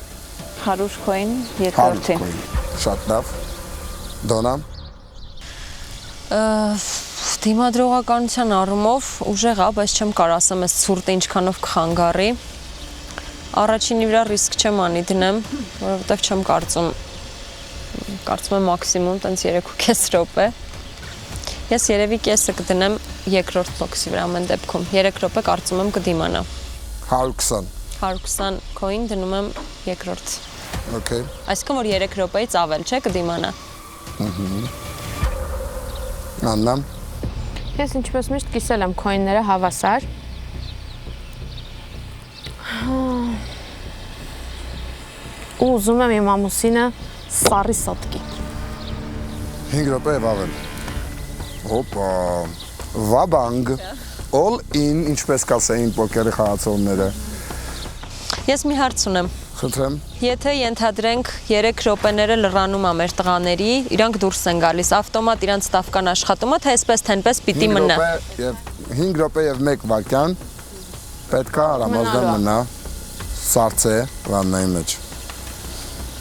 100 coin երկրորդին։ Շատ լավ։ Դոնա։ Դիմադրողականության առումով ուժեղ է, բայց չեմ կարող ասեմ, այս ցուրտը ինչքանով կխանգարի։ Առաջինի վրա ռիսկ չեմ անի դնեմ, որովհետև չեմ կարծում եմ մաքսիմում տենց 3.5 րոպե։ Ես երևի կեսը կդնեմ երկրորդ բոքսի վրա ամեն դեպքում։ 3 րոպե կարծում եմ կդիմանա։ 120։ 120 քոին դնում եմ երկրորդ։ Okay։ Այսինքն որ 3 րոպեից ավել, չէ, կդիմանա։ Աննամ։ Ես ինչպես միշտ կիսել եմ քոինները հավասար։ Ու ուզում եմ իմ ամուսինը սարի սոտկի։ 5 րոպե եւ ավել։ Հոպա։ Վաբանգ։ All in, ինչպես կասեին պոկերի խաղացողները։ Ես մի հարց ունեմ։ Խնդրեմ։ Եթե ենթադրենք 3 րոպեները լռանում է մեր տղաների, իրանք դուրս են գալիս, ավտոմատ իրանք ստավկան աշխատում է, թե այսպես թենպես պիտի մնա։ 5 րոպե եւ 1 վայրկյան պետք է արամազդան մնա սարցե վաննայի մեջ։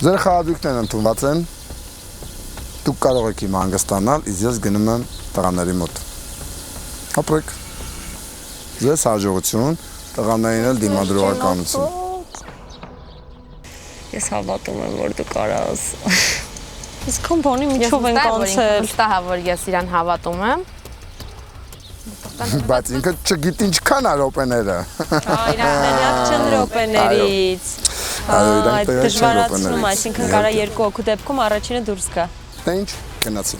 Ձեր խաղադրույքներն ընդունված են։ Դուք կարող եք իմ հանգստանալ, իսկ ես գնում եմ տղաների մոտ։ Ապրեք։ Ձեզ հաջողություն, տղաներին էլ դիմադրողականություն։ Ես հավատում եմ, որ դու կարաս։ Իսկոն բոնի միջով ենք անցել։ Վստահ եմ, որ ես իրան հավատում եմ։ Բայց ինքը չգիտի ինչքան է րոպեները։ Իրանք տեղյակ չեն րոպեներից։ Այդ դժվարացնում, այսինքն կարա 2 հոգու դեպքում առաջինը դուրս գա։ Թե ինչ, գնացի։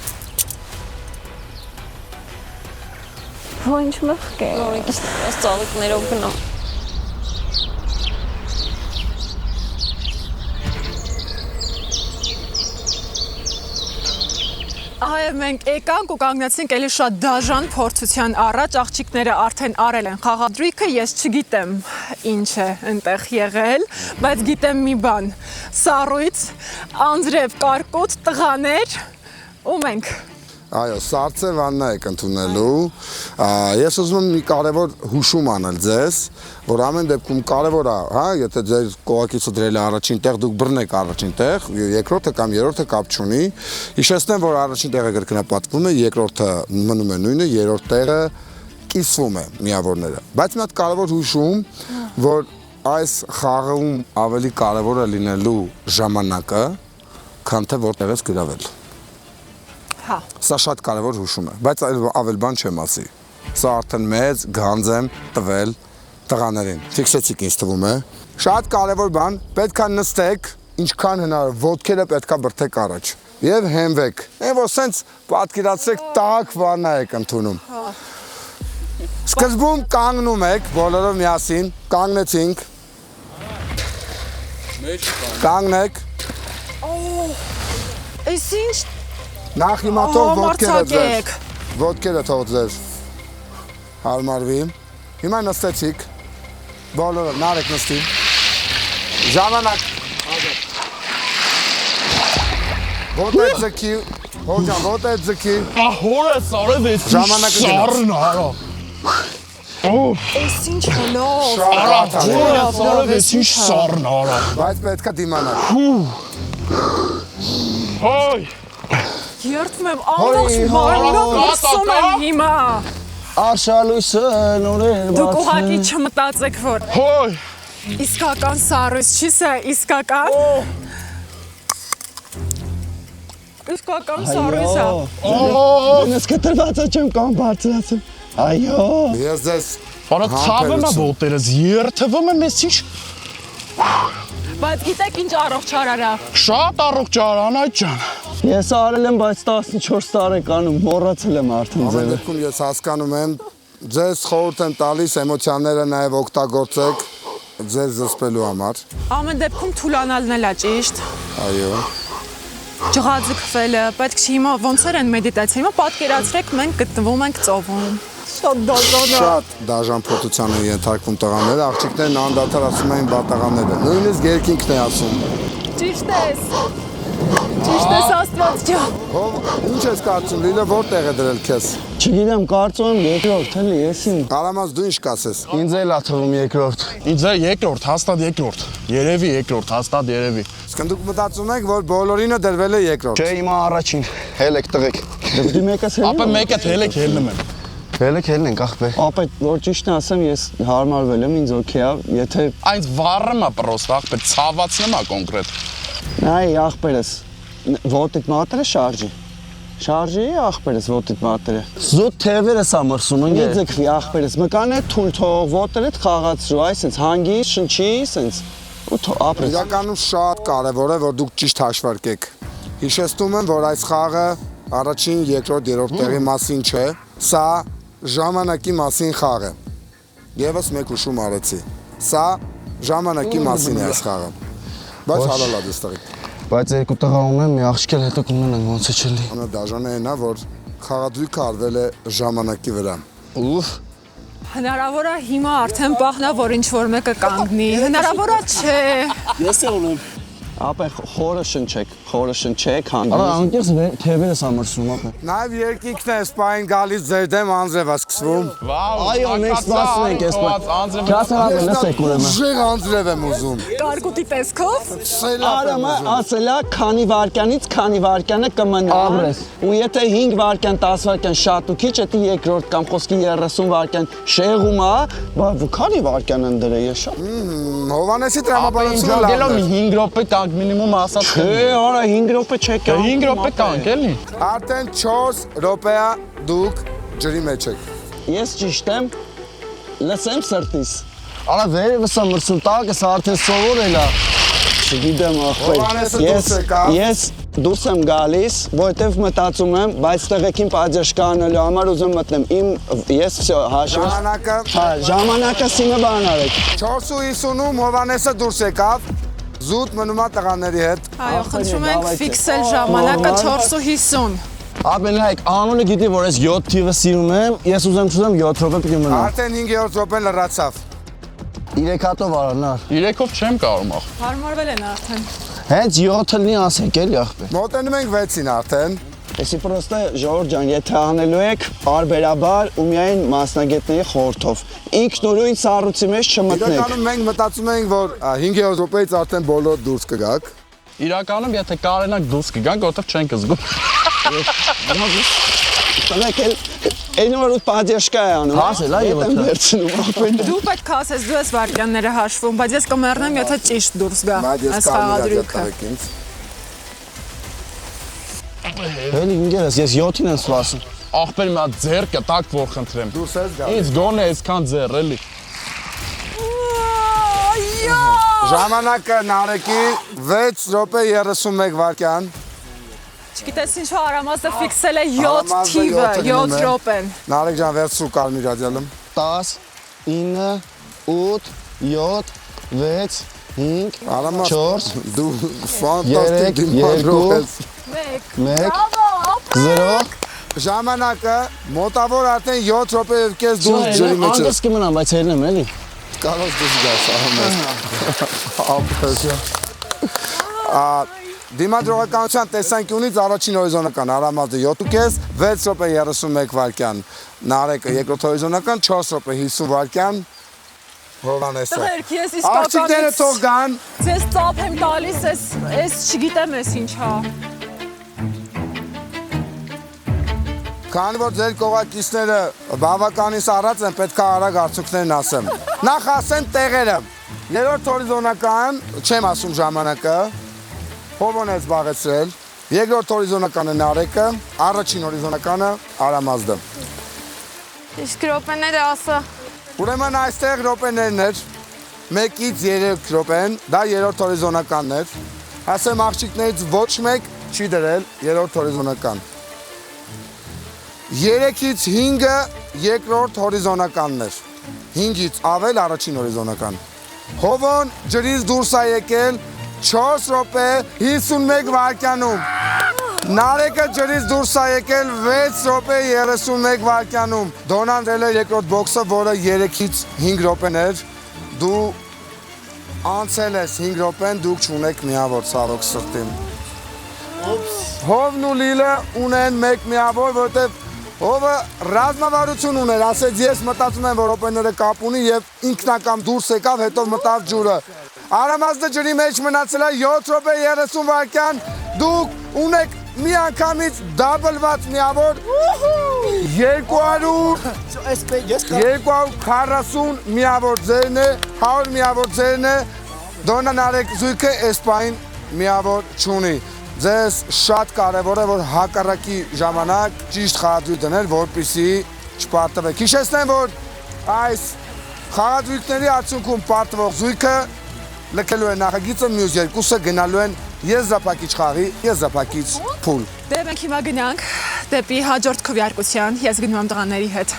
Ինչ մեղք է։ Այս ծաղիկներով գնամ։ Այո, մենք եկանք ու կանգնեցինք էլի շատ դաժան փորձության առաջ, աղջիկները արդեն արել են խաղադրույքը, ես չգիտեմ ինչ է այնտեղ եղել, բայց գիտեմ մի բան, սառույց, անձրև կարկուտ, տղաներ ու մենք։ Այո, սարցե վաննա եք ընդունելու, ես ուզում եմ մի կարևոր հուշում անել ձեզ, որ ամեն դեպքում կարևոր է, հա, եթե ձեր կողակիցը դրել է առաջին տեղ, դուք բռնեք առաջին տեղ, երկրորդը կամ երրորդը կապ չունի, հիշեցնեմ, որ առաջին տեղը կրկնապատկվում է, երկրորդը մնում է նույնը, երրորդ տեղը կիսվում է միավորները, բայց մի հատ կարևոր հուշում, որ այս խաղում ավելի կարևոր է լինելու ժամանակը, քան թե որտեղ ես գրավել։ Սա շատ կարևոր հուշում է, բայց ավել բան չեմ ասի։ Սա արդեն մեծ գանձ եմ տվել տղաներին։ Ֆիքսեցիք ինձ թվում է։ Շատ կարևոր բան, պետք է նստեք, ինչքան հնարավոր, ոտքերը պետք է բրդեք առաջ եւ հենվեք։ Այն որ սենց պատկերացրեք տաք վաննա եք ընդունում։ Սկզբում կանգնում եք, բոլորով միասին, կանգնեցինք։ Կանգնեք։ Այս ինչ Նախ հիմա թող ոտքերը թող ձեզ հարմարվի, հիմա նստեցիք, բոլորը նարեք նստի, ժամանակ, ոտը ձգի, հոջան, ոտը ձգի, Հորը սարևեց, ժամանակը գնաց, Այս ինչ հնով, հորը սարևեց, ինչ սարն արա, բայց պետք է դիմանակ, հայ, երդվում եմ ամբողջ մարմինով լսում եմ հիմա, Արշալույսը նորեր դուք ուղղակի չմտածեք, որ հայ, իսկական սառույց չի սա, իսկական սառույց է, Ես կտրված չեմ կամ բարձրացեմ, այո ես ձեզ արա ցավում է ոտերս, երթվում եմ ես ինչ, բայց գիտեք ինչ առողջարարա, շատ առողջ արան այդ ջան, Ես արել եմ, բայց 14 տարեկանում մոռացել եմ արդեն Ամեն ձևը դեպքում ես հասկանում եմ, ձեզ խորհուրդ եմ տալիս էմոցիաները նաև օգտագործեք ձեզ զսպելու համար։ ամեն դեպքում թուլանալն էլ է ճիշտ, Այո։ ջղաձգվելը, պետք չի հիմա ոնցեր են մեդիտացիա, հիմա պատկերացրեք մենք գտնվում ենք ծովում, շատ դաժան է, Շատ դաժան փոթության են ենթարկվում տղաները, աղջիկներն անդադար ասում էին բա տղաները, նույնիսկ երկինքն է ասում։ ճիշտ ես Աստված ջան, Ինչ ես կարծում, Լիլը որտեղ է դրել քեզ։ Չգիտեմ, կարծում եմ երկրորդ էլի, եսին Արամած դու ինչ կասես։ Ինձ էլ ա թվում երկրորդ ինձ է երկրորդ, հաստատ երկրորդ, երևի երկրորդ, հաստատ երևի, Իսկ դուք մտածում եք, որ բոլորինը դրվել է երկրորդ։ Չէ, հիմա առաջին, հել եք տղեք Դու մեկը ցել։ Ապա մեկը թելեք հելնում եմ։ Թելեք հելնենք ախպե։ Ապա որ ճիշտն ասեմ, ես հարմարվել եմ, ինձ օքեյ է, եթե Այնց վառում է պրոստ ախպեր, ցավացնում է կոնկրետ։ Նայ ախպերս, ոտիտ մատերը շարժի։ Շարժի ախպերս ոտիտ մատերը։ Զուտ թևերը սամրսուն ընկե։ Մի ձգվի ախպերս, մկանե թույլ թող ոտերը խաղացրու, այսինքն հանգի, շնչի, այսինքն ու ապրես։ Իրականում շատ կարևոր է, որ դուք ճիշտ հաշվարկեք։ Հիշեցնում եմ, որ այս խաղը առաջին, երկրորդ, երրորդ տեղի մասին չէ, սա ժամանակի մասին խաղ է։ Եվս մեկ ուշում արեցի։ Սա ժամանակի մասին է այս խաղը։ Բայց հալալ է դստղի։ Բայց երկու տղա ունեմ, մի աղջիկ էլ հետո կունենանք, ոնց է չլի։ Դաժանը այն է, որ խաղադրույքը արվել է ժամանակի վրա։ Ուֆ։ Հնարավոր է հիմա արդեն պահնա, որ ինչ-որ մեկը կանգնի։ Հնարավոր է չէ։ Ես էլ ունեմ։ Ապա խորը շնչեք, հանգի։ Արա անկեղծ թևերը սամրսում ապա։ Նաև երկինքն է սպային գալիս ձեր դեմ անձրև է սկսվում։ Այո, մենք սպասում ենք այս բան։ Քասարը լսեք ուրեմն։ Ուժեղ անձրև եմ ուզում։ Կարկուտի տեսքով։ Արամը ասելա, քանի վարքյանից քանի վարքյանը կմնա։ Ապրես։ Ու եթե 5 վարքյան, 10 վարքյան շատ ու քիչ, դա երկրորդ կամ խոսքի 30 վարքյան շեղում է, բա քանի վարքյան են դրել ես շատ։ Հովանեսի տրամաբանությունը լավ է։ 5 րոպե տանք մինիմում ասած։ Չէ, արա 5 րոպե չեք։ 5 րոպե տանք էլի։ Արդեն 4 րոպեա դուք ջրի մեջ եք։ Ես ճիշտ եմ, լսեմ սրտիս։ Արա վերևս ամրսում տակս արդեն սովորել է։ Չգիտեմ ախպեր։ Ես դուրս եմ գալիս, որտեվ մտածում եմ, բայց տեղեքին պատժ կանելու համար ուզում մտնեմ։ Ես վсё հաշվի։ Ժամանակը։ Հա, ժամանակը սիմը բան արեք։ 4:50-ում Հովանեսը դուրս եկավ։ Զուտ մնում է տղաների հետ։ Այո, խնդրում ենք ֆիքսել ժամանակը 4:50։ Ապենայք, անունը գիտի, որ ես 7 թիվը սիրում եմ, ես ուզեմ 7 րոպե պիտի մնամ։ Արդեն 5-րդ րոպեն լրացավ։ 3 հատով արանար։ 3-ով չեմ կարող ախ։ Հարմարվել են արդեն։ Հենց 7-ը լի ասեք էլի ախպեր։ Մոտենում ենք 6-ին արդեն։ Էսի պրոստը Ժորժ ջան, եթե անելու եք բարբերաբար ու միայն մասնագետների խորհրդով։ Ինքնուրույն սառույցի մեջ չմտնեք։ Իրականում մենք մտածում ենք, որ 5-րդ րոպեից արդեն բոլոր դուրս կգաք։ Իրականում եթե կարենակ դուրս կգանք, որտեվ չենք զգում։ Տանեք էլ որ պատժկա է անում։ Հասել այ եմ վերցնում ապեն։ Դու պետք է ասես, դու ես վարքյանները հաշվում, բայց ես կմեռնեմ, եթե ճիշտ դուրս գա այս խաղադրույքը։ Էլի ինգերս, ես 7-ին եմ սպասում։ Ախպեր մի հատ ձեռքը տակ որ խնդրեմ։ Դուրս ես գալիս։ Ինձ գոնե այսքան ձեռ էլի։ Ժամանակը Նարեկի 6 րոպե 31 վայրկյան։ Չգիտես ինչու Արամազը ֆիքսել է 7 թիվը, 7 րոպեն։ Նարեկ ջան վերցրու Կարմիր Ադյալը։ 10 9 8 7 6 5 Արամազ 4 դու ֆանտաստիկ դիմադրոս։ 1 0 Ժամանակը մոտավոր արդեն 7 րոպե եւ կես դուրս ջրի մեջ ես։ Անգս կմնամ, բայց հելնեմ էլի։ Կարող դուրս գաս Արամազ։ Դիմադրողականության տեսանկյունից առաջին հորիզոնական Արամազը 7.5, 6 րոպե 31 վայրկյան, Նարեկը երկրորդ հորիզոնական 4 րոպե 50 վայրկյան, Հովանեսը։ Տղերք, ես Աղջիկները թող գան։ Ձեզ ծափ եմ տալիս, ես չգիտեմ ես ինչա։ Քանի որ ձեր կողակիցները բավականին սառած են, պետք է արագ արդյունքներն ասեմ։ Նախ ասեմ տեղերը։ Երրորդ հորիզոնական, չեմ ասում ժամանակը, Հովոն է զբաղեցրել, երկրորդ հորիզոնականը Նարեկը, առաջին հորիզոնականը Արամազը։ Իսկ րոպեները ասա։ Ուրեմն այստեղ րոպեներն էր, 1-ից 3 րոպեն, դա երրորդ հորիզոնականն էր։ Ասեմ աղջիկներից ոչ մեկ չի դրել երրորդ հորիզոնական։ 3-ից 5-ը երկրորդ հորիզոնականն էր, 5-ից ավել առաջին հորիզոնական։ Հովոն ջրից դուրս է եկել 4 րոպե 51 վայրկյանում։ Նարեկը ջրից դուրս է եկել 6 րոպե 31 վայրկյանում։ Դոնան դրել է երկրորդ բոքսը, որը 3-ից 5 րոպեն էր։ Դու անցել ես 5 րոպեն, դուք չունեք միավոր սառոք սրտին։ Հովն ու Լիլը ունեն մեկ միավոր, որտեղ Հովը ռազմավարություն ուներ, ասեց ես մտածում եմ, որ րոպեները կապ ունի եւ ինքնակամ դուրս եկավ, հետո մտավ ջուրը։ Արամազը ջրի մեջ մնացել է 7 րոպե 30 վայրկյան, դուք ունեք մի անգամից դաբլված միավոր 240 միավոր ձերն է, 100 միավոր ձերն է, Դոնա Նարեկ զույգը էսպային միավոր չունի։ Ձեզ շատ կարևոր է, որ հակառակի ժամանակ ճիշտ խաղադրույք դնել, որպեսզի չպարտվեք։ Հիշեցնեմ, որ այս խաղադրույքների արդյունքում պարտվող զույգը լքելու է նախագիծը, մյուս երկուսը գնալու են եզրափակիչ խաղի, եզրափակիչ փուլ։ Դե մենք հիմա գնանք դեպի հաջորդ քվեարկության, ես գնում եմ տղաների հետ։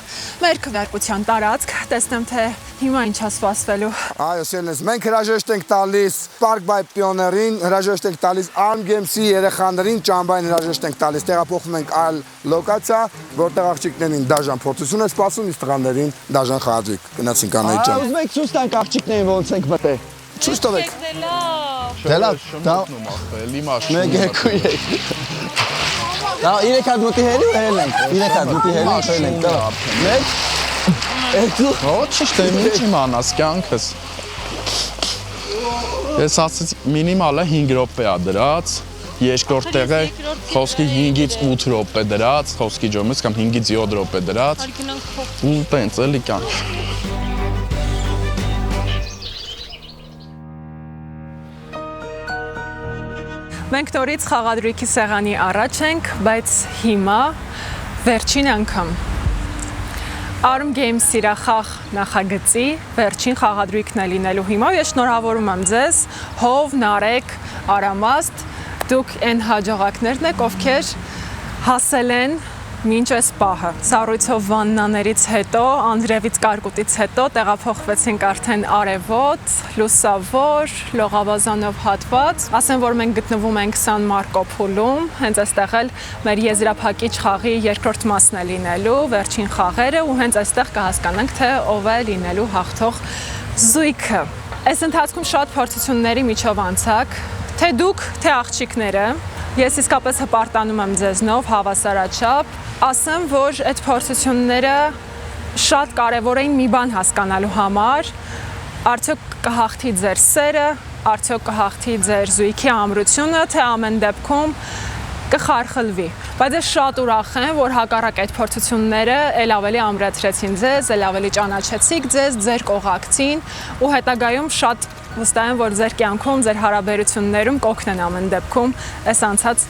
Մեր քվեարկության տարածք, տեսնեմ թե հիմա ինչ է սպասվելու։ Այո, սիրելիներ, մենք հրաժեշտ ենք տալիս Park by Pioneer-ին, հրաժեշտ ենք տալիս Arm Games-ի երեխաներին, ճամբային հրաժեշտ ենք տալիս, տեղափոխվում ենք այլ լոկացիա, որտեղ աղջիկներին դաժան փորձություն է սպասում, իսկ տղաներին դաժան խաղադրույք։ Գնացինք Անահիտ ջան։ Ուզում եք ցույց տանք աղջիկներին ոնց ենք մտել։ Ցույց տվեք։ Դե լավ, դա մեկ երկու երեք։ Դա 3 հատ մտի հելի ու հելենք։ 3 հատ մտի հելի ու հելենք։ Դա 1 2 Ոչ, ճիշտ է, ինչ իմանաս կյանքս։ Ես ասացի մինիմալը 5 րոպե է դրած, երկրորդ տեղը խոսքի 5-ից 8 րոպե դրած, խոսքի ջոմից կամ 5-ից 7 րոպե դրած։ Ու տենց էլի կյանք։ Մենք նորից խաղադրույքի սեղանի առաջ ենք, բայց հիմա վերջին անգամ Arm Games սիրախաղ նախագծի վերջին խաղադրույքն է լինելու հիմա ու ես շնորհավորում եմ ձեզ, Հով, Նարեկ, Արամաստ, դուք այն հաջողակներն եք, ովքեր հասել են մինչ այս պահը։ Սառույցով վաննաներից հետո, անձրևից կարկուտից հետո տեղափոխվեցինք արդեն արևոտ, լուսավոր, լողավազանով հատված։ Ասեմ, որ մենք գտնվում ենք Սան Մարկո փուլում, հենց այստեղ էլ մեր եզրափակիչ խաղի երկրորդ մասն է լինելու, վերջին խաղերը ու հենց այստեղ կհասկանանք, թե ով է լինելու հաղթող զույգը։ Այս ընթացքում շատ փորձությունների միջով անցակ, թե դուք, թե աղջիկները, ես իսկապես հպարտանում եմ ձեզնով հավասարաչափ, ասեմ, որ այդ փորձությունները շատ կարևոր էին մի բան հասկանալու համար, արդյոք կհաղթի ձեր սերը, արդյոք կհաղթի ձեր զույգի ամրությունը, թե ամեն դեպքում կխարխլվի։ Բայց ես շատ ուրախ եմ, որ հակառակ այդ փորձությունները ել ավելի ամրացրեցին ձեզ, ել ավելի ճանաչեցիք ձեզ, ձեր կողակցին ու հետագայում շատ վստահ եմ, որ ձեր կյանքում, ձեր հարաբերություններում կօգնեն ամեն դեպքում այս անցած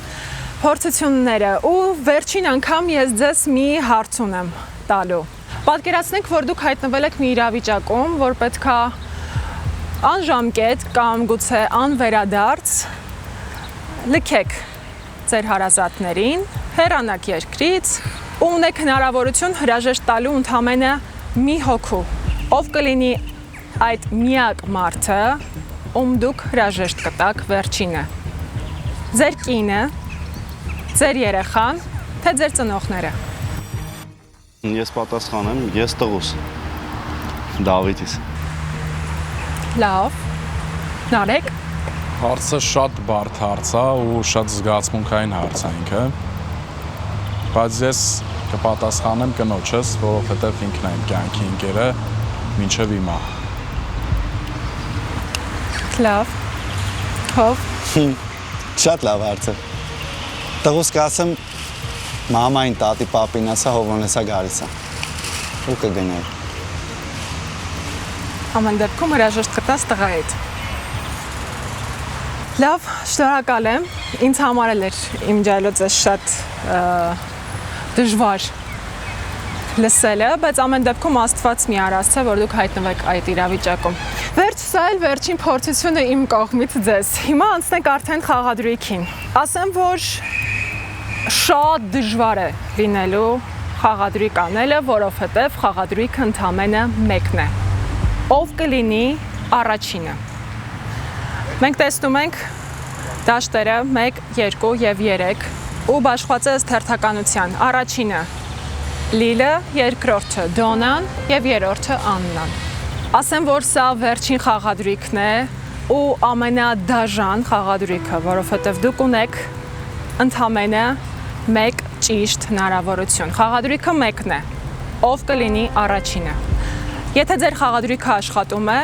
փորձությունները ու վերջին անգամ ես ձեզ մի հարց ունեմ տալու։ Պատկերացնենք, որ դուք հայտնվել եք մի իրավիճակում, որ պետքա անժամկետ կամ գուցե անվերադարձ լքեք ձեր հարազատներին, հեռանաք երկրից ու ունեք հնարավորություն հրաժեշտ տալու ընդամենը մի հոգու։ Ով կլինի այդ միակ մարդը, ում դուք հրաժեշտ կտաք վերջինը։ Ձեր կինը, ձեր երեխան, թե ձեր ծնողները։ Ես պատասխանեմ, ես տղուս Դավիթիս։ Լավ։ Նարեկ։ Հարցը շատ բարդ հարց է ու շատ զգացմունքային հարց է ինքը։ Բայց ես կպատասխանեմ կնոջս, որովհետև ինքն է իմ կյանքի ընկերը մինչև հիմա։ Լավ։ Հով։ Շատ լավ հարց է։ Տղուս կասեմ մամային, տատի, պապին ասա Հովանեսա գալիս է։ Ու կգնայի։ Ամեն դեպքում հրաժեշտ կտաս տղայիդ։ Լավ, շնորհակալ եմ։ Ինձ համար էլ էր իմ ջայլոց շատ դժվար լսելը, բայց ամեն դեպքում Աստված մի արասցե, որ դուք հայտնվեք այդ իրավիճակում։ Վերջ սա էլ վերջին փորձությունը իմ կողմից ձեզ։ Հիմա անցնենք արդեն խաղադրույքին։ Ասեմ, որ շատ դժվար է լինելու խաղադրույք անելը, որովհետև խաղադրույքը ընդամենը մեկն է։ Ով կլինի առաջինը։ Մենք տեսնում ենք դաշտերը 1, 2 եւ 3 ու բաշխված է ըստ հերթականության։ Առաջինը Լիլը, երկրորդը Դոնան եւ երրորդը Աննան։ Ասեմ, որ սա վերջին խաղադրույքն է ու ամենադաժան խաղադրույքը, որովհետև դուք ունեք ընդամենը 1 ճիշտ հնարավորություն։ Խաղադրույքը մեկն է։ Ով կլինի առաջինը։ Եթե ձեր խաղադրույքը աշխատում է,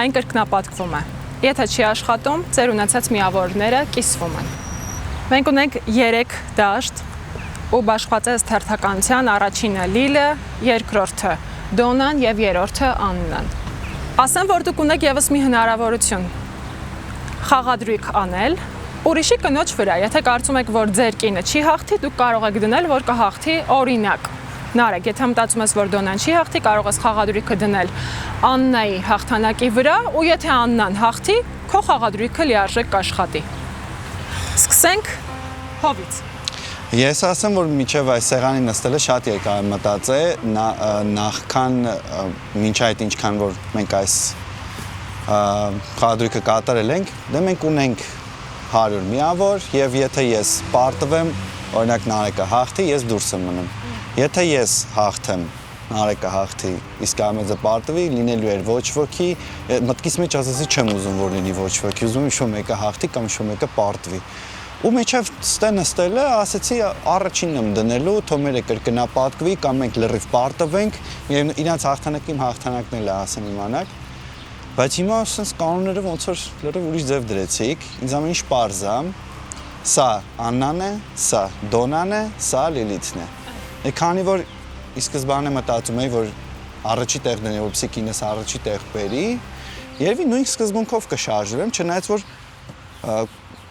այն կրկնապատկվում է։ Եթե չի աշխատում, ձեր ունեցած միավորները կիսվում են։ Մենք ունենք 3 դաշտ ու բաշխված է թերթականության առաջինը Լիլը, երկրորդը Դոնան եւ երրորդը Աննան։ Ասեմ, որ դուք ունեք եւս մի հնարավորություն խաղադրույք անել ուրիշի կնոջ վրա։ Եթե կարծում եք, որ ձեր կինը չի հաղթի, դուք կարող եք դնել, որ կհաղթի օրինակ։ Նարեկ, եթե մտածում ես, որ Դոնան չի հաղթի, կարող ես խաղադրույքը դնել Աննայի հաղթանակի վրա, ու եթե Աննան հաղթի, քո խաղադրույքը լիարժեք կաշխատի։ Սկսենք Հովից։ Ես ասեմ, որ միջև այս սեղանի նստելը շատ երկար եմ մտածել, նախքան մինչ այդ ինչքան որ մենք այս խաղադրույքը կատարել ենք, դե մենք ունենք 100 միավոր եւ եթե ես պարտվեմ, օրինակ Նարեկը հաղթի, ես դուրս եմ մնում։ Եթե ես հաղթեմ, Նարեկը հաղթի, իսկ Ամեծը պարտվի, լինելու էր ոչ ոքի, մտքիս մեջ ասեցի չեմ ուզում որ լինի ոչ ոքի, ուզում եմ ինչ-որ մեկը հաղթի կամ ինչ-որ մեկը պարտվի։ Ու մեջև ստե նստելը ասեցի առաջինն եմ դնելու, թող մերը կրկնապատկվի կամ մենք լրիվ պարտվենք, եւ իրանց հաղթանակը իմ հաղթանակն էլ է, ասեմ իմանաք։ Բայց հիմա ասես կանոնները ոնց որ լրիվ ուրիշ ձև դրեցիք, ինձ ամեն ինչ պարզ է։ Սա Աննան է, սա Դոնան է, սա Լիլիթն է։ Քանի որ ի սկզբանե մտածում էի, որ առաջի տեղ դնի, որպեսզի կինս առաջի տեղ բերի, երևի նույն սկզբունքով կշարժվեմ, չնայած որ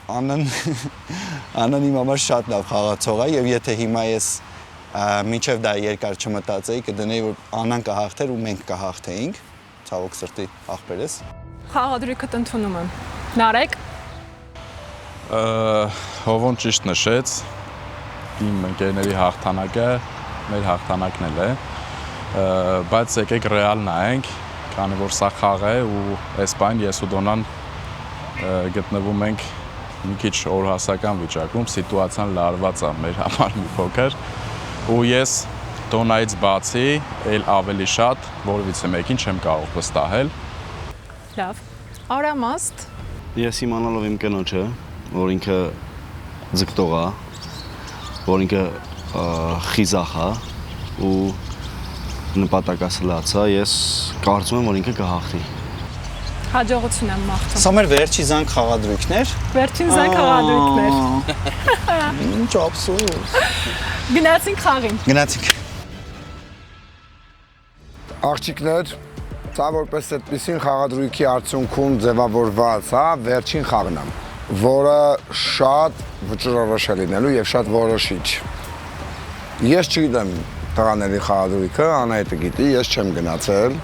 Աննան իմ համար շատ լավ խաղացող է եւ եթե հիմա ես մինչեւ դա երկար չմտածեի, կդնեի որ Աննան կհաղթեր ու մենք կհաղթեինք, ցավոք սրտի ախպերս։ Խաղադրույքը ընդունում եմ։ Նարեկ։ Հովոն ճիշտ նշեց, իմ ընկերների հաղթանակը մեր հաղթանակն էլ է, բայց եկեք ռեալ նայենք, քանի որ սա խաղ է ու այս բան ես ու Դոնան գտնվում ենք մի քիչ օրհասական վիճակում, սիտուացիան լարված է մեր համար մի փոքր ու ես Դոնայից բացի էլ ավելի շատ որևիցե մեկին չեմ կարող վստահել։ Լավ։ Արամաստ։ Ես իմանալով իմ կնոջը, որ ինքը ձգտող է, որ ինքը խիզախ է ու նպատակասլաց է, ես կարծում եմ, որ ինքը կհաղթի։ Հաջողություն եմ մաղթում։ Սա մեր վերջի զանգ խաղադրույքներ։ Վերջին զանգ խաղադրույքներ։ Ինչ ափսոս։ Գնացինք խաղին։ Գնացինք։ Աղջիկներ, սա որպես այդպիսին խաղադրույքի արդյունքում ձևավորված, հա, վերջին խաղն է, որը շատ վճռորոշ է լինելու եւ շատ որոշիչ։ Ես չգիտեմ տղաների խաղադրույքը, Անահիտը գիտի, ես չեմ գնացել։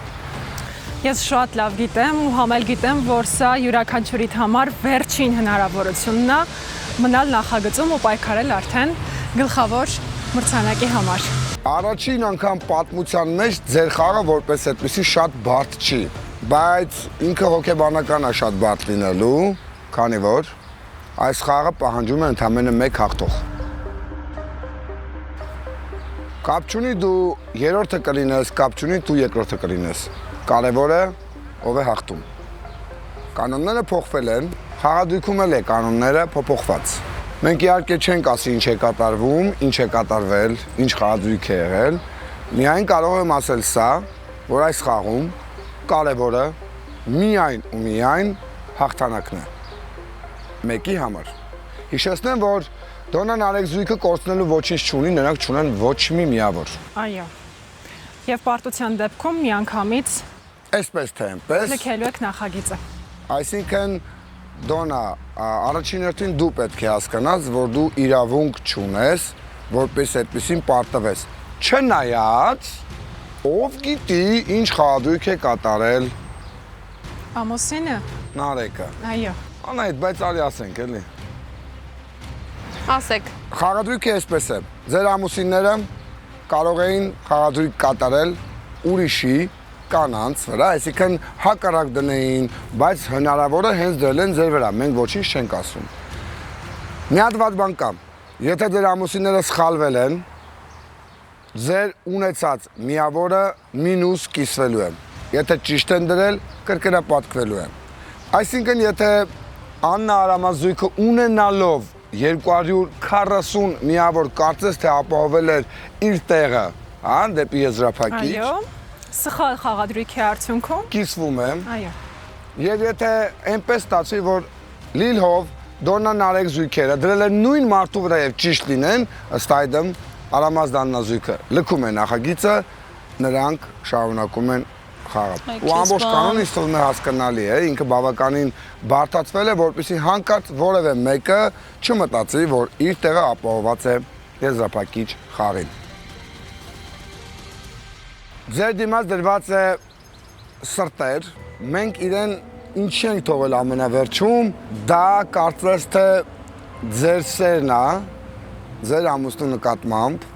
Ես շատ լավ գիտեմ ու համել գիտեմ, որ սա յուրաքանչյուրիդ համար վերջին հնարավորությունն է մնալ նախագծում ու պայքարել արդեն գլխավոր մրցանակի համար։ Առաջին անգամ պատմության մեջ ձեր խաղը որպես այդպիսի շատ բարդ չի, բայց ինքը հոգեբանական է շատ բարդ լինելու, քանի որ այս խաղը պահանջում է ընդամենը մեկ հաղթող։ Կապ չունի դու երրորդը կլինես, կապ չունի դու երկրորդը կլինես։ Կարևորը ով է հաղթում։ Կանոնները փոխվել են, խաղադրույքում էլ է կանոնները փոփոխված։ Մենք իհարկե չենք ասի ինչ է կատարվում, ինչ է կատարվել, ինչ խաղադրույք է եղել։ Միայն կարող եմ ասել սա, որ այս խաղում կարևորը միայն ու միայն հաղթանակն է։ Մեկի համար։ Հիշեցնեմ, որ Դոնան Արեգզույքը կորցնելու ոչինչ չունի, նրանք չունեն ոչ մի միավոր։ Այո։ Եվ պարտության դեպքում միանգամից Այսպես թե այնպես։ լքելու եք նախագիծը։ Այսինքն Դոնա, առաջին հերթին դու պետք է հասկանաս, որ դու իրավունք չունես, որպես այդպեսին պարտվես։ Չնայած, ով գիտի ինչ խաղադրույք է կատարել Ամոսինը։ Նարեկը։ Այո։ Անայդ, բայց արի ասենք, էլի։ Ասեք։ Խաղադրույքը այսպես է։ Ձեր ամուսինները կարող էին խաղադրույք կատարել ուրիշի կանանց վրա, այսինքն հակառակ դնեին, բայց հնարավորը հենց դրել են ձեր վրա, մենք ոչինչ չենք ասում։ Մի հատ վատ բան կա, եթե ձեր ամուսինները սխալվել են, ձեր ունեցած միավորը մինուս կիսվելու է, եթե ճիշտ են դրել, կրկնապատկվելու է։ Այսինքն, եթե Աննա Արամազույքը ունենալով 240 միավոր կարծես թե ապահովել էր իր տեղը, հա, դեպի եզրափակիչ։ Այո։ Սխալ խաղադրույքի արդյունքում կիսվում եմ։ Այո։ Եվ եթե այնպես ստացվի, որ Լիլհով Դոնան Արեկ զույգերը դրել են նույն մարդու վրա եւ ճիշտ լինեն, ըստ այդմ Արամազդաննա զույգը լքում է նախագիծը, նրանք շարունակում են խաղալ։ Ու ամբողջ կանոնը ինձ թվում է հասկանալի է, ինքը բավականին բարդացվել է, որպեսզի հանկարծ որևէ մեկը չմտածի, որ իր տեղը ապահովված է եզրափակիչ խաղին։ Ձեր դիմաց դրված է սրտեր, մենք իրեն ինչ ենք թողել ամենավերջում, դա կարծես թե ձեր սերն է, ձեր ամուսնու նկատմամբ,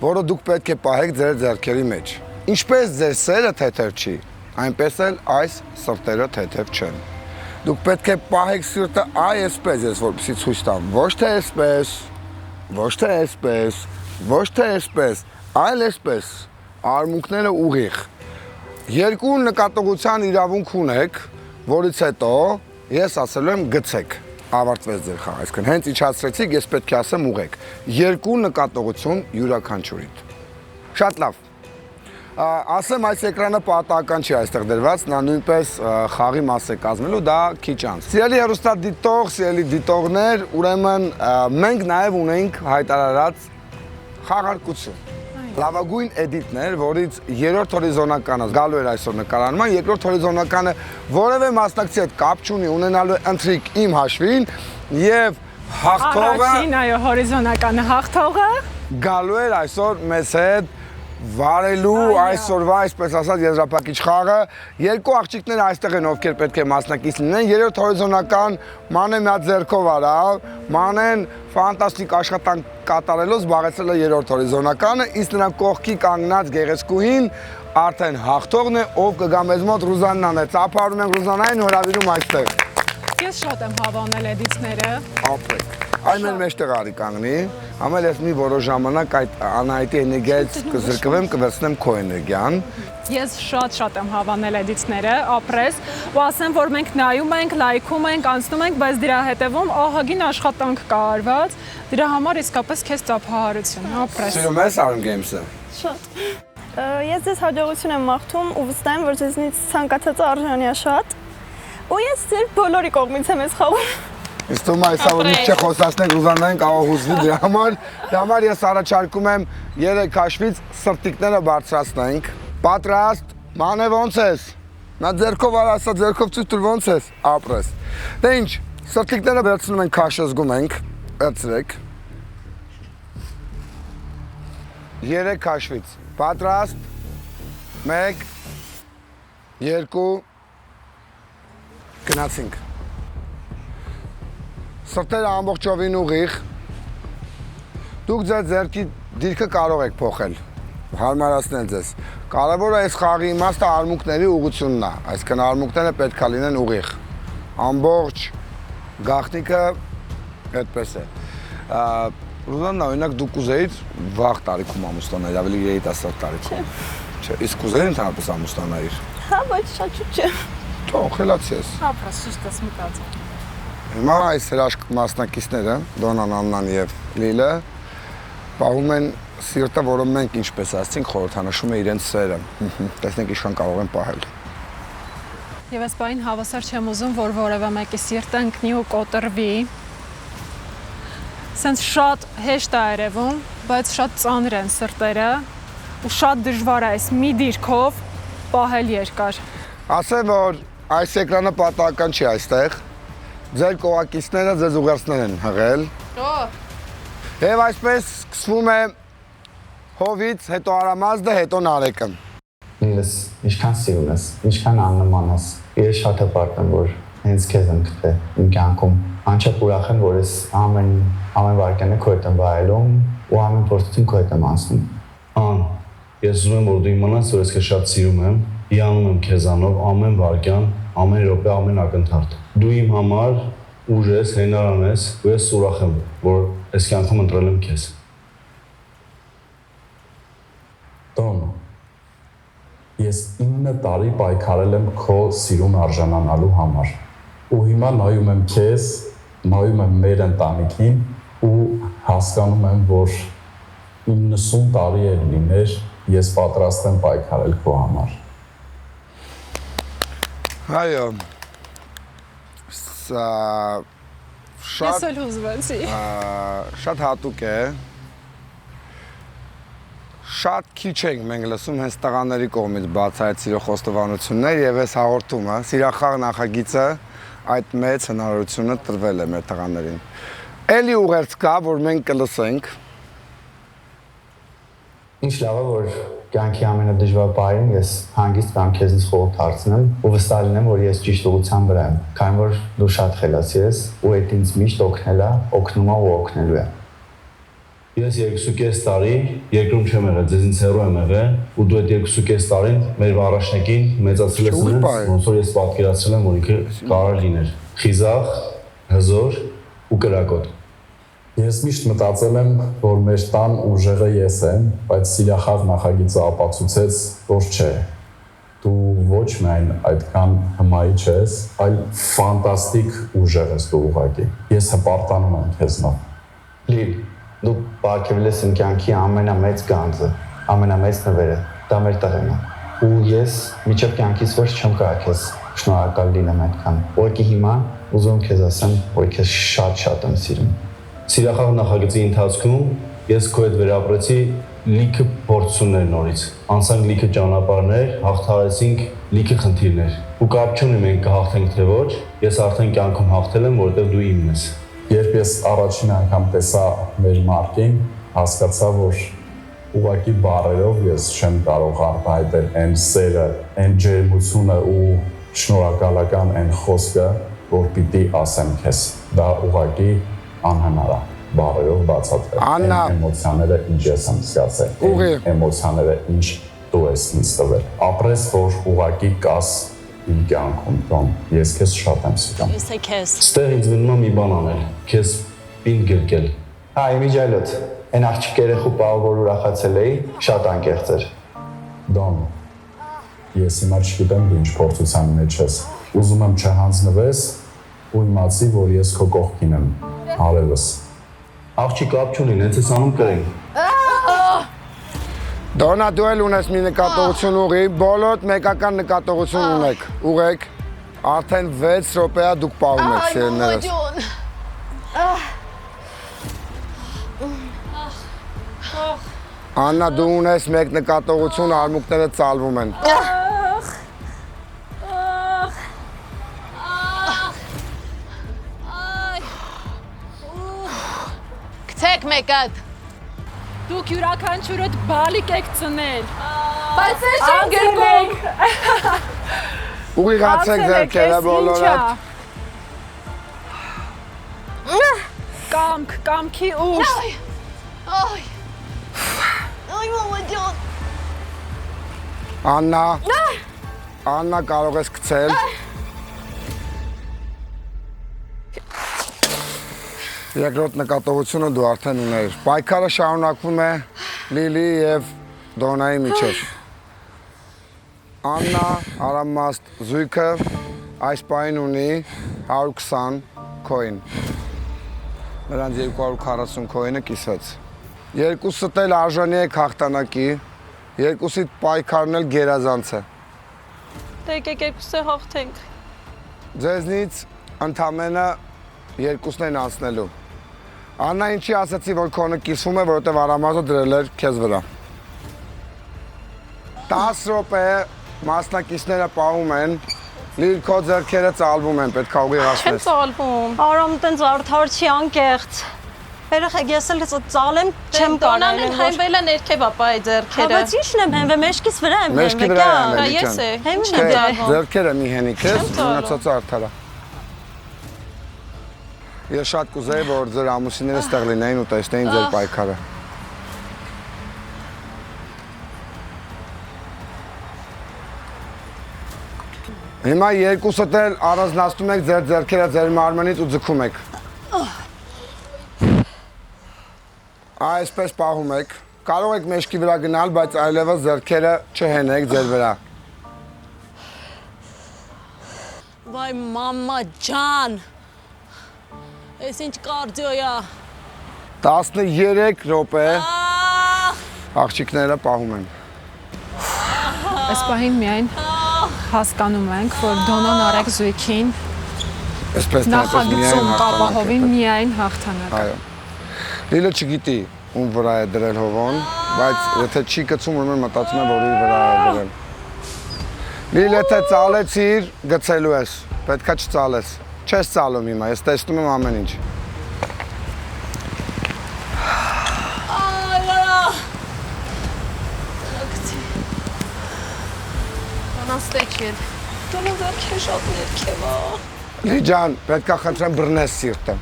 որը դուք պետք է պահեք ձեր ձեռքերի մեջ։ Ինչպես ձեր սերը թեթև չի, այնպես էլ այս սրտերը թեթև չեն։ Դուք պետք է պահեք սիրտը այսպես, ես որպեսզի ցույց տամ, ոչ թե այսպես, ոչ թե այսպես, ոչ թե այսպես, այլ այսպես, արմունկները ուղիղ։ Երկու նկատողության իրավունք ունեք, որից հետո ես ասելու եմ գցեք, ավարտվեց ձեր խաղը, այսինքն հենց իջացրեցիք, ես պետք է ասեմ ուղեք, երկու նկատողություն յուրաքանչյուրիդ։ Շատ լավ, ասեմ այս էկրանը պատահական չի այստեղ դրված, նա նույնպես խաղի մաս է կազմելու, դա քիչ անց։ Սիրելի հեռուստադիտող, սիրելի դիտողներ, ուրեմն մենք նաև ունենք հայտարարած խաղարկություն։ Լավագույն էդիտն էր, որից երրորդ հորիզոնականը գալու էր այսօր նկարանման, երկրորդ հորիզոնականը որևէ մասնակցի հետ կապ չունի, ունենալու է ընթրիք իմ հաշվին եւ հաղթողը Առաջին, այո, հորիզոնականը հաղթողը գալու էր այսօր մեզ հետ վարելու այսօրվա, այսպես ասած, եզրափակիչ խաղը։ Երկու աղջիկներ այստեղ են, ովքեր պետք է մասնակից լինեն։ Երրորդ հորիզոնական Մանեն մի հատ ձեռքով արավ, Մանեն ֆանտաստիկ աշխատանք կատարելով զբաղեցրել է երրորդ հորիզոնականը, իսկ նրա կողքի կանգնած գեղեցկուհին արդեն հաղթողն է, ով կգա մեզ մոտ Ռուզաննան է։ Ծափարում ենք Ռուզաննային, հրավիրում այստեղ։ Ես շատ եմ հավանել էդիտները։ Ապրեք։ Այն մեր մեջտեղ արի կանգնի, համել ես մի որոշ ժամանակ այդ Անահիտի էներգիայից կզրկվեմ, կվերցնեմ քո էներգիան։ Ես շատ եմ հավանել էդիտները, ապրես, ու ասեմ, որ մենք նայում ենք, լայքում ենք, անցնում ենք, բայց դրա հետևում ահագին աշխատանք կա արված, դրա համար իսկապես քեզ ծափահարություն, ապրես։ Սիրում ես Arm Games-ը։ Շատ։ Ես ձեզ հաջողություն եմ մաղթում ու վստահ եմ, որ ձեզնից ցանկացածը արժանի է շատ։ Ու ես ձեր բոլորի կողմից եմ ես խաղում։ Իսկ թվում է այսա որ ինչ չխոսացնենք Ռուզաննային կարող հուզվի դրա համար ես առաջարկում եմ 3 հաշվից սրտիկները բարձրացնենք։ Պատրաստ, Մանե ոնց ես։ Նա ձեռքով արա, ասա ձեռքով ցույց տուր ոնց ես, ապրես։ Դե ինչ, սրտիկները վերցնում ենք քաշզգում ենք, վերցրեք։ 3 հաշվից։ Պատրաստ։ 1 2 Գնացինք։ Սրտերը ամբողջովին ուղիղ։ Դուք ձեր ձեռքի դիրքը կարող եք փոխել, հարմարացնել ձեզ։ Կարևորը այս խաղի իմաստը արմունկների ուղղությունն է, այսինքն արմունկները պետք է լինեն ուղիղ։ Ամբողջ գաղտնիքը այդպես է։ Ռուզաննա, օրինակ դու կուզեիր վաղ տարիքում ամուսնանալ, ավելի երիտասարդ տարիքում։ Չէ, իսկ կուզեիր ընդհանրապես ամուսնանալ։ Հա, բայց շատ շուտ չէ։ Թող խելացի ես։ Ապրես, ճիշտ ես մտածում։ Հիմա այս հրաշք մասնակիցները, Դոնան, Աննան եւ Լիլը, պահում են սիրտը, որը մենք ինչպես ասացինք, խորհրդանշում է իրենց սերը։ Տեսնենք ինչքան կարող են պահել։ Եվ այս բային հավասար չեմ ուզում, որ որևէ մեկի սիրտը ընկնի ու կոտրվի։ Սենց շատ հեշտ է երևում, բայց շատ ծանր են սրտերը ու շատ դժվար է այս մի դիրքով պահել երկար։ Ասեմ, որ այս էկրանը պատահական չի այստեղ։ Ձեր կողակիցները ձեզ ուղերձներ են հղել։ Եվ այսպես սկսվում է Հովից, հետո Արամազդը, հետո Նարեկը։ Ինձ ինչքան սիրում ես, ինչքան աննման ես։ Ես շատ հպարտ եմ, որ հենց քեզ եմ գտել իմ կյանքում։ Անչափ ուրախ եմ, որ ես ամեն վայրկյանը քո հետ եմ վայելում ու ամեն փորձություն քո հետ եմ անցնում։ Ան, ես ուզում եմ, որ դու իմանաս, որ ես քեզ շատ սիրում եմ, հիանում եմ քեզանով ամեն վայրկյան, ամեն րոպե, ամեն ակնթարթ։ Դու իմ համար ուժ ես, հենարան ես, ու ես ուրախ եմ, որ այս կյանքում ընտրել եմ քեզ։ Տոն, ես 9 տարի պայքարել եմ քո սիրուն արժանանալու համար։ Ու հիմա նայում եմ քեզ, նայում եմ մեր ընտանիքին ու հասկանում եմ, որ 90 տարի էլ լիներ, ես պատրաստ եմ պայքարել քո համար։ Այո, Ես էլ հուզվեցի։ Շատ հատուկ է։ Շատ քիչ ենք մենք լսում հենց տղաների կողմից բացահայտ սիրո խոստովանություններ եւ այս հաղորդումը, Սիրախաղ նախագիծը այդ մեծ հնարավորությունը տրվել է մեր տղաներին։ Էլի ուղերձ կա, որ մենք կլսենք։ Ինչ լավ է, որ կյանքի ամենադժվար պահին ես հանգիստ կամ քեզնից խորհուրդ հարցնեմ ու վստահ լինեմ, որ ես ճիշտ ուղղության վրա եմ, քանի որ դու շատ խելացի ես ու այդ ինձ միշտ օգնել է, օգնում է ու օգնելու է։ Ես 2.5 տարի երկրում չեմ եղել, ձեզնից հեռու եմ եղել, ու դու այդ 2.5 տարին մեր առաջնեկին մեծացրել ես ինձ, ոնց որ ես պատկերացրել եմ, որ ինքը կարող լիներ խիզախ, հզոր ու կրակոտ։ Ես միշտ մտածել եմ, որ մեր տան ուժեղը ես եմ, բայց Սիրախաղ նախագիծը ապացուցեց, որ չէ։ Դու ոչ միայն այդքան հմայի չես, այլ ֆանտաստիկ ուժեղ ես դու ուղղակի։ Ես հպարտանում եմ քեզնով։ Լիլ, դու պարգևել ես իմ կյանքի ամենամեծ գանձը, ամենամեծ նվերը, դա մեր տղեն է։ Ու ես միջև կյանքից վերջ չեմ կարող քեզ շնորհակալ լինեմ այդքան։ Ուղղակի հիմա ուզում եմ քեզ ասեմ, որ քեզ շատ եմ սիրում։ Սիրախաղ նախագծի ընթացքում ես քո հետ վերապրեցի լիքը փորձություններ նորից։ Անցանք լիքը ճանապարհներ, հաղթահարեցինք լիքը խնդիրներ։ Ու կապ չունի մենք կհաղթենք թե ոչ, ես արդեն կյանքում հաղթել եմ, որովհետև դու իմն ես։ Երբ ես առաջին անգամ տեսա մեր Մարկին, հասկացա, որ ուղղակի բառերով ես չեմ կարող արտահայտել այն սերը, այն ջերմությունը ու շնորհակալական այն խոսքը, որ պիտի ասեմ քեզ։ Դա ուղղակի անհնար է բառերով բացատրել։ Այն էմոցիաները ինչ ես եմ զգացել, էմոցիաները ինչ դու ես ինձ տվել։ Ապրես, որ ուղղակի կաս իմ կյանքում, Տոմ, ես քեզ շատ եմ սիրում։ Ես քեզ։ Ստեղ ինձ մնում է մի բան անել, քեզ պինդ գրկել։ Հա, իմիջայլոց, այն աղջիկ երեխու պահը, որ ուրախացել էի, շատ անկեղծ էր։ Դոն, ես հիմա չգիտեմ դու ինչ փորձության մեջ ես։ Ուզում եմ չհանձնվես ու իմացի, որ ես քո կողքին եմ, հարևս։ Աղջիկ կապ չունի, հենց ես անում կրենք։ Դոնա, դու էլ ունես մի նկատողություն ուղի, բոլոր մեկական նկատողություն ունեք, ուղեք, արդեն 6 րոպեա դուք պահում եք սիրելիներս։ Աննա, դու ունես մեկ նկատողություն, արմունկները ծալվում են։ Գցեք մեկդ։ Դուք յուրաքանչյուրդ բալիկ եք ծնել։ Բայց ես չեմ գրկում։ Ուղիղացեք ձեռքերը բոլորը։ Կամքի ուժ։ Այ։ Այ մամա ջան։ Աննա, կարող ես գցել։ Երկրորդ նկատողությունը դու արդեն ուներ։ Պայքարը շարունակվում է Լիլի և Դոնայի միջև։ Աննա Արամաստ զույգը այս պահին ունի 120 քոին։ Նրանց 240 քոինը կիսեց։ Երկուսդ էլ արժանի եք հաղթանակի, երկուսիդ պայքարն էլ գերազանց է։ Դե եկեք երկուսը հաղթենք։ Ձեզնից ընդամենը երկուսն են անցնելու։ Աննա, ինչի ասացի, որ քոնը կիսվում է, որովհետև Արամազը դրել էր քեզ վրա։ 10 րոպե մասնակիցները պահում են, Լիլ քո ձեռքերը ծալվում են, պետք է ուղիղացնես։ Չեմ ծալվում։ Արամ տենց արդար չի անկեղծ։ Երեխեք, ես էլ ծալեմ, չեմ կարող։ Դոնան հենվել է ներքև ապա այդ ձեռքերը։ Բայց ի՞նչն եմ հենվել, մեջքից վրա եմ հենվել։ Մեջքի վրա եմ հենվել։ Ես է։ Հենց չեմ ծալվում։ Ձեռքերը մի հենի քեզ, ունեցածը արդար է։ Ես շատ կուզեի, որ ձեր ամուսինները ստեղ լինեին ու տեսնեին ձեր պայքարը։ Հիմա երկուսդ էլ առանձնացնում եք ձեր ձեռքերը ձեր մարմնից ու ձգում եք։ Այսպես պահում եք։ Կարող եք մեջքի վրա գնալ, բայց այլևս ձեռքերը չհենեք ձեր վրա։ Վայ մամա ջան։ Ես ինչ կարդիո է։ 13 րոպե աղջիկները պահում են։ Այս պահին միայն հասկանում ենք, որ Դոնան Արեգ զույգին Այսպես նախագծում կապահովի միայն հաղթանակ։ Այո։ Լիլը չգիտի ում վրա է դրել հովոն, բայց եթե չի գցում, ուրեմն մտածում է, որ իր վրա է դրել։ Լիլ, եթե ծալեցիր, գցելու ես, պետքա չծալես։ Չես ծալում հիմա, ես տեսնում եմ ամեն ինչ։ Անաստեչին։ Դու վերքեր շատ ներքև է։ Լի ջան, պետքա խնդրեմ բռնես սիրտը։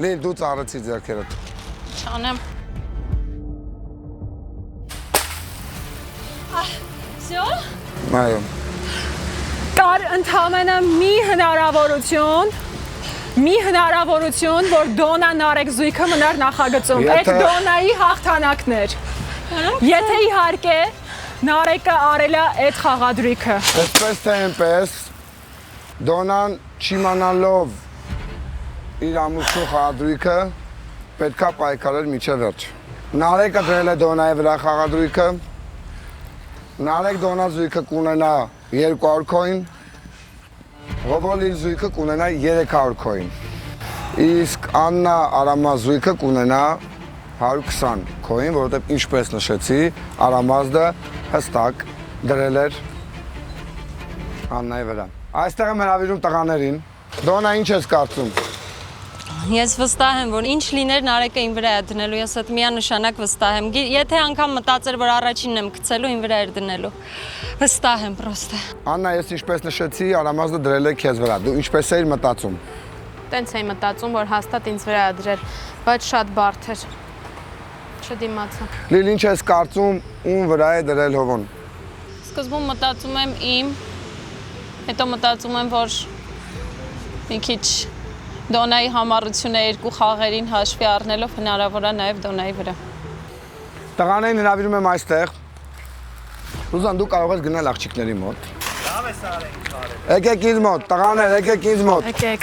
Լիլ, դու ծառեցի ձեռքերդ։ Չանեմ։ Всё։ Այո։ Կար ընդհանրապես մի հնարավորություն, որ Դոնա Նարեկ զույգը մնար նախագծում։ Այդ Դոնայի հաղթանակն էր։ Եթե իհարկե Նարեկը արել է այդ խաղադրույքը։ Այսպես թե այնպես Դոնան չիմանալով իր ամուսնու խաղադրույքը պետքա պայքարել մինչև վերջ։ Նարեկը դրել է Դոնայի վրա խաղադրույքը։ Նարեկ Դոնա զույգը կունենա 200 քոին, Հովոն իր զույգը կունենա 300 քոին։ Իսկ Աննա Արամազ զույգը կունենա 120 քոին, որովհետև ինչպես նշեցի, Արամազը հստակ դրել էր Աննայի վրա։ Այստեղ եմ հրավիրում տղաներին։ Դոնա, ինչ ես կարծում։ Ես վստահ եմ, որ ինչ լիներ Նարեկը ին վրա է դնելու, ես այդ միանշանակ վստահ եմ։ Եթե անգամ մտածեր, որ առաջինն եմ գցելու, ին վրա էր դնելու։ Վստահ եմ պրոստը։ Աննա, ես ինչպես նշեցի, Արամազը դրել է քեզ վրա։ Դու ինչպես էիր մտածում։ Տենց էի մտածում, որ հաստատ ինձ վրա է դրել, բայց շատ բարդ էր։ Չդիմացա։ Լիլ, ինչ ես կարծում, ում վրա է դրել հովոն։ Սկզբում մտածում եմ իմ, հետո մտածում եմ, որ մի քիչ Դոնայի համառությունը երկու խաղերին հաշվի առնելով հնարավոր է նաև Դոնայի վրա։ Տղաներին հրավիրում եմ այստեղ։ Ռուզան, դու կարող ես գնալ աղջիկների մոտ։ Լավ ես արել, արել։ Եկեք ինձ մոտ, տղաներ, եկեք ինձ մոտ։ Եկեք։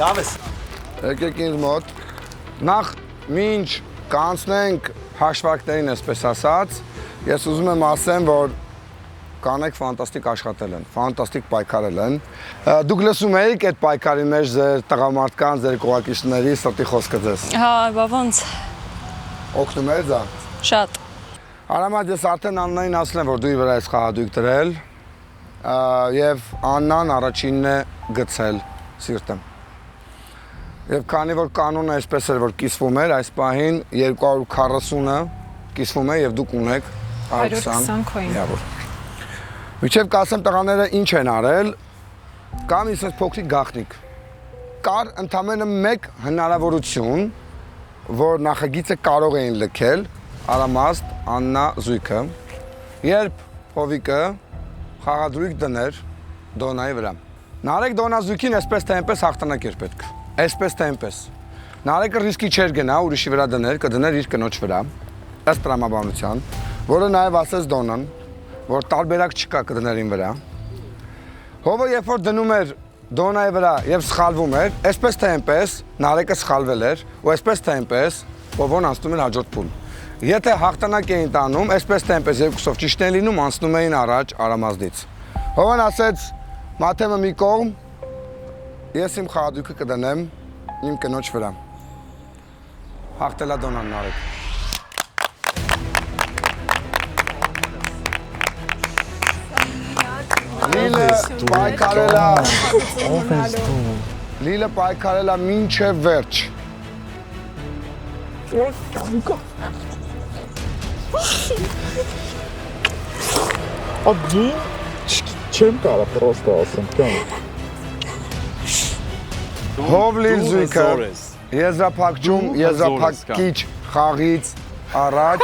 Լավ ես։ Եկեք ինձ մոտ։ Նախ մինչ կանցնենք հաշվարկներին, այսպես ասած, ես ուզում եմ ասեմ, որ կանեք ֆանտաստիկ աշխատել են, ֆանտաստիկ պայքարել են։ Դուք լսում եք այդ պայքարի մեջ ձեր տղամարդկանց, ձեր կողակիցների սրտի խոսքը ձեզ։ Հա, բա ոնց։ Օգնում է դա։ Շատ։ Արամած, ես արդեն Աննային ասել եմ, որ դու ի վրա ես խաղադրույք դրել, եւ Աննան առաջինն է գցել սիրտը։ Եվ քանի որ կանոնը այսպես էր, որ կիսվում էր, այս պահին 240-ը կիսվում է եւ դուք ունեք 120 քոին։ Միջև կասեմ տղաները ինչ են արել, կամ իսես փոքրիկ գաղտնիք։ Կար ընդամենը մեկ հնարավորություն, որ նախագիծը կարող էին լքել Արամաստ Աննա զույգը, երբ Հովիկը խաղադրույք դներ Դոնայի վրա։ Նարեկ Դոնա զույգին այսպես թե այնպես հաղթանակ էր պետք։ Այսպես թե այնպես։ Նարեկը ռիսկի չէր գնա ուրիշի վրա դներ, կդներ իր կնոջ վրա, ըստ տրամաբանության, որը նաև ասեց Դոնան, որ տարբերակ չկա կդներին վրա։ Հովը երբ որ դնում էր Դոնայի վրա եւ սխալվում էր, այսպես թե այնպես Նարեկը սխալվել էր, ու այսպես թե այնպես Հովոն անցնում էր հաջորդ փուլ։ Եթե հաղթանակ էին տանում, այսպես թե այնպես երկուսով ճիշտ են լինում, անցնում էին առաջ Արամազդից։ Հովոն ասեց. «Մաթեմը մի կողմ, ես իմ խաղադրույքը կդնեմ իմ կնոջ վրա»։ Հաղթել է Դոնան Նարեկ։ Լիլը պայքարել է մինչև վերջ։ Դու չեմ կարող պրոստը ասեմ, կամ։ Հով Լիլ զույգը եզրափակում, եզրափակիչ խաղից առաջ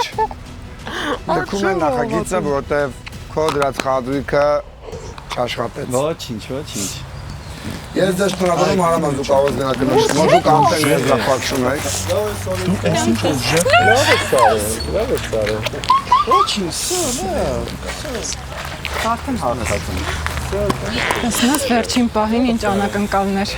լքում է նախագիծը, որտև քո դրած խաղադրույքը չաշխատեց։ Ոչինչ։ Ես ձեզ շնորհավորում Արամած, դու կարող ես գնալ կնոջ մոտ, դուք արդեն եզրափակում եք։ Դու ասում ես լավ ես արել։ Ոչինչ, Արդեն հաղթացում։ Տեսնես վերջին պահին ինչ անակնկալներ։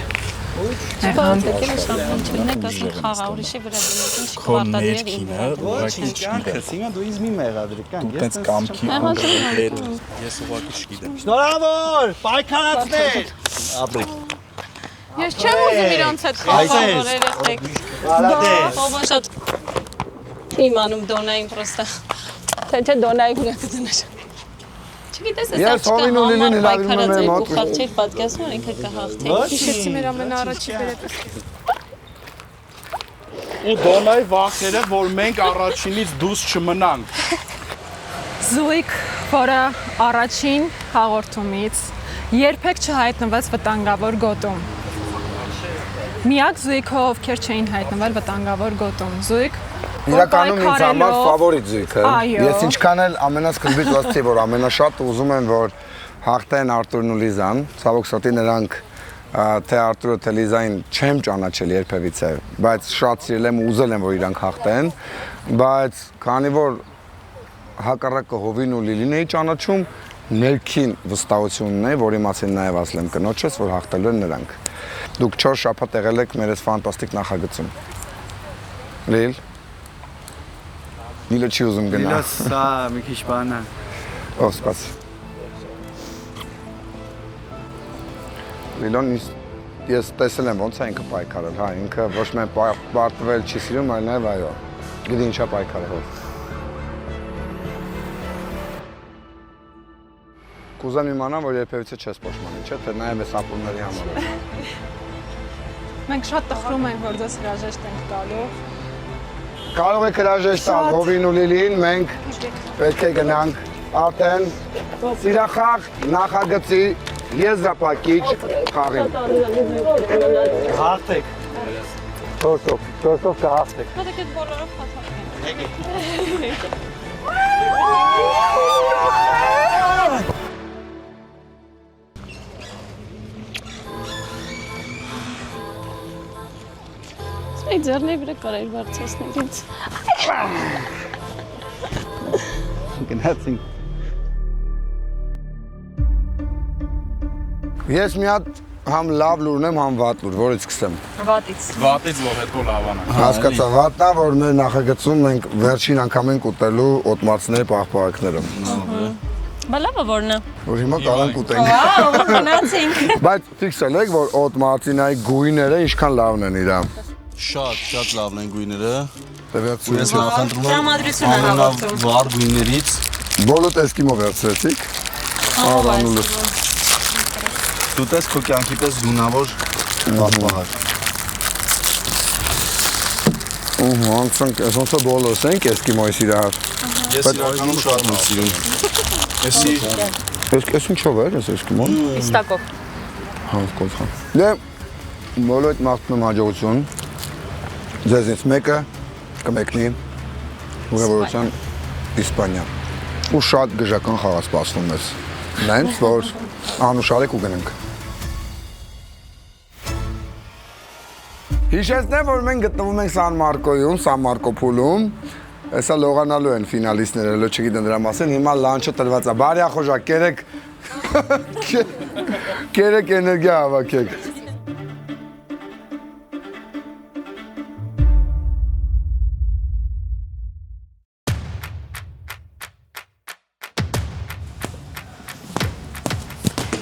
Բանտակի շամպանիա կասում խաղա ուրիշի վրա դնեցին չկվարտադիրը Ոչինչ կանքս, հիմա դու ինձ մի մեղադրի կան։ Դու տենց կամքի անգլեր ես ուղղակի չգիտեմ։ Շնորհավոր, պայքարացներ։ Ապրեք։ Ես չեմ ուզում իրանց հետ խաղալ, երեխեք։ Ալադես։ Ո՞վ շատ իմանում դոնային պրոստա։ Թե դոնայի վրա կդնես։ Չգիտես, Ես հովին ու Լիլին հրավիրում եմ մոտ։ Խաղչեր պատկասում ինքը կհաղթի։ Հիշեցի մեր ամենաառաջի վերեպս։ Ու դոնայի վախերը, որ մենք առաջինից դուրս չմնանք։ Զույգ, որը առաջին հաղորդումից երբեք չհայտնվեց վտանգավոր գոտում։ Միակ զույգը, ովքեր չէին հայտնվել վտանգավոր գոտում։ Զույգ, Իրականում ինձ համար ֆավորիտ զույգը։ Այո։ Ես ինչքան էլ ամենասկզբից ոսցի, որ ամենաշատ ուզում եմ, որ հաղթեն Արտուրն ու Լիզան, ցավոք սրտի նրանք թե Արտուրը թե Լիզային չեմ ճանաչել երբևիցե, բայց շատ սիրել եմ ու ուզել եմ, որ իրանք հաղթեն, բայց քանի որ հակառակը Հովին ու Լիլին էի ճանաչում, ներքին վստահությունն է, որ իմացին նաև ասել եմ կնոջս, որ հաղթելու են նրանք։ Դուք 4 շաբաթ եղել եք մեր այս ֆանտաստիկ նախագծում։ Լիլ Լիլը չի ուզում գնա։ Լիլը սա մի քիչ բան է։ Ո՞վ սպաս։ Լիլոն ես տեսել եմ ոնց է ինքը պայքարել, հա, ինքը ոչ միայն պարտվել չի սիրում, այլ նաև այո։ Գիտի ինչա պայքարել։ Կուզեմ իմանամ, որ երբևիցե չես փոշմանի, չէ՞, թե նաև այս ապուրների համար է։ Մենք շատ տխրում ենք, որ ձեզ հրաժեշտ ենք տալու։ Կարող եք հրաժեշտ տալ Հովին ու Լիլին, մենք պետք է գնանք արդեն սիրախաղ նախագծի եզրափակիչ խաղին։ Հաղթեք։ Չորսով կհաղթեք։ Հատեք այդ բոլորով փաթաթ։ Այդ ձեռների վրա կարայր բարձրացնել ինձ։ Գնացինք։ Ես մի հատ համ լավ լուր ունեմ, համ վատ լուր, որից սկսեմ։ Վատից։ Վատից որ հետո լավանա։ Հասկացա, վատն է, որ մեր նախագծում մենք վերջին անգամ ենք ուտելու օտմարցների պահպարակները։ Բա լավը որն է։ Որ հիմա կարանք ուտենք։ Վաու, գնացինք։ Բայց ֆիքսել եք, որ օտմարցինայի գույները ինչքան լավն են իրա։ Շատ լավն են գույները։ Տվյալություն։ Ես նախընտրում եմ Տրամադրություն է հավաքվում։ վառ գույներից։ Բոլոտ էսկիմո վերցրեցիք։ Ավանուլը։ Դու տես քո կյանքի պես զունավոր պահպահար։ Անցանք, ոնց է բոլորս ենք էսկիմոյի սիրահար։ Ես իրականում շատ եմ սիրում։ Էս ինչով էր այս էսկիմոն։ Իստակով։ Հանքով։ Դե բոլորդ մաղթում եմ հաջողություն։ Ձեզնից մեկը կմեկնի ուղևորության Իսպանիա։ Ու շատ գժական խաղ սպասվում ես։ Նենց որ անուշարեք ու գնանք։ Հիշեցնեմ, որ մենք գտնվում ենք Սան Մարկոյում, Սան Մարկոփուլում։ Հեսա լողանալու են ֆինալիստները, լո չգիտեն դրա մասին, հիմա լանչը տրված է։ Բարի ախոժակ, կերեք էներգիա հավաքեք։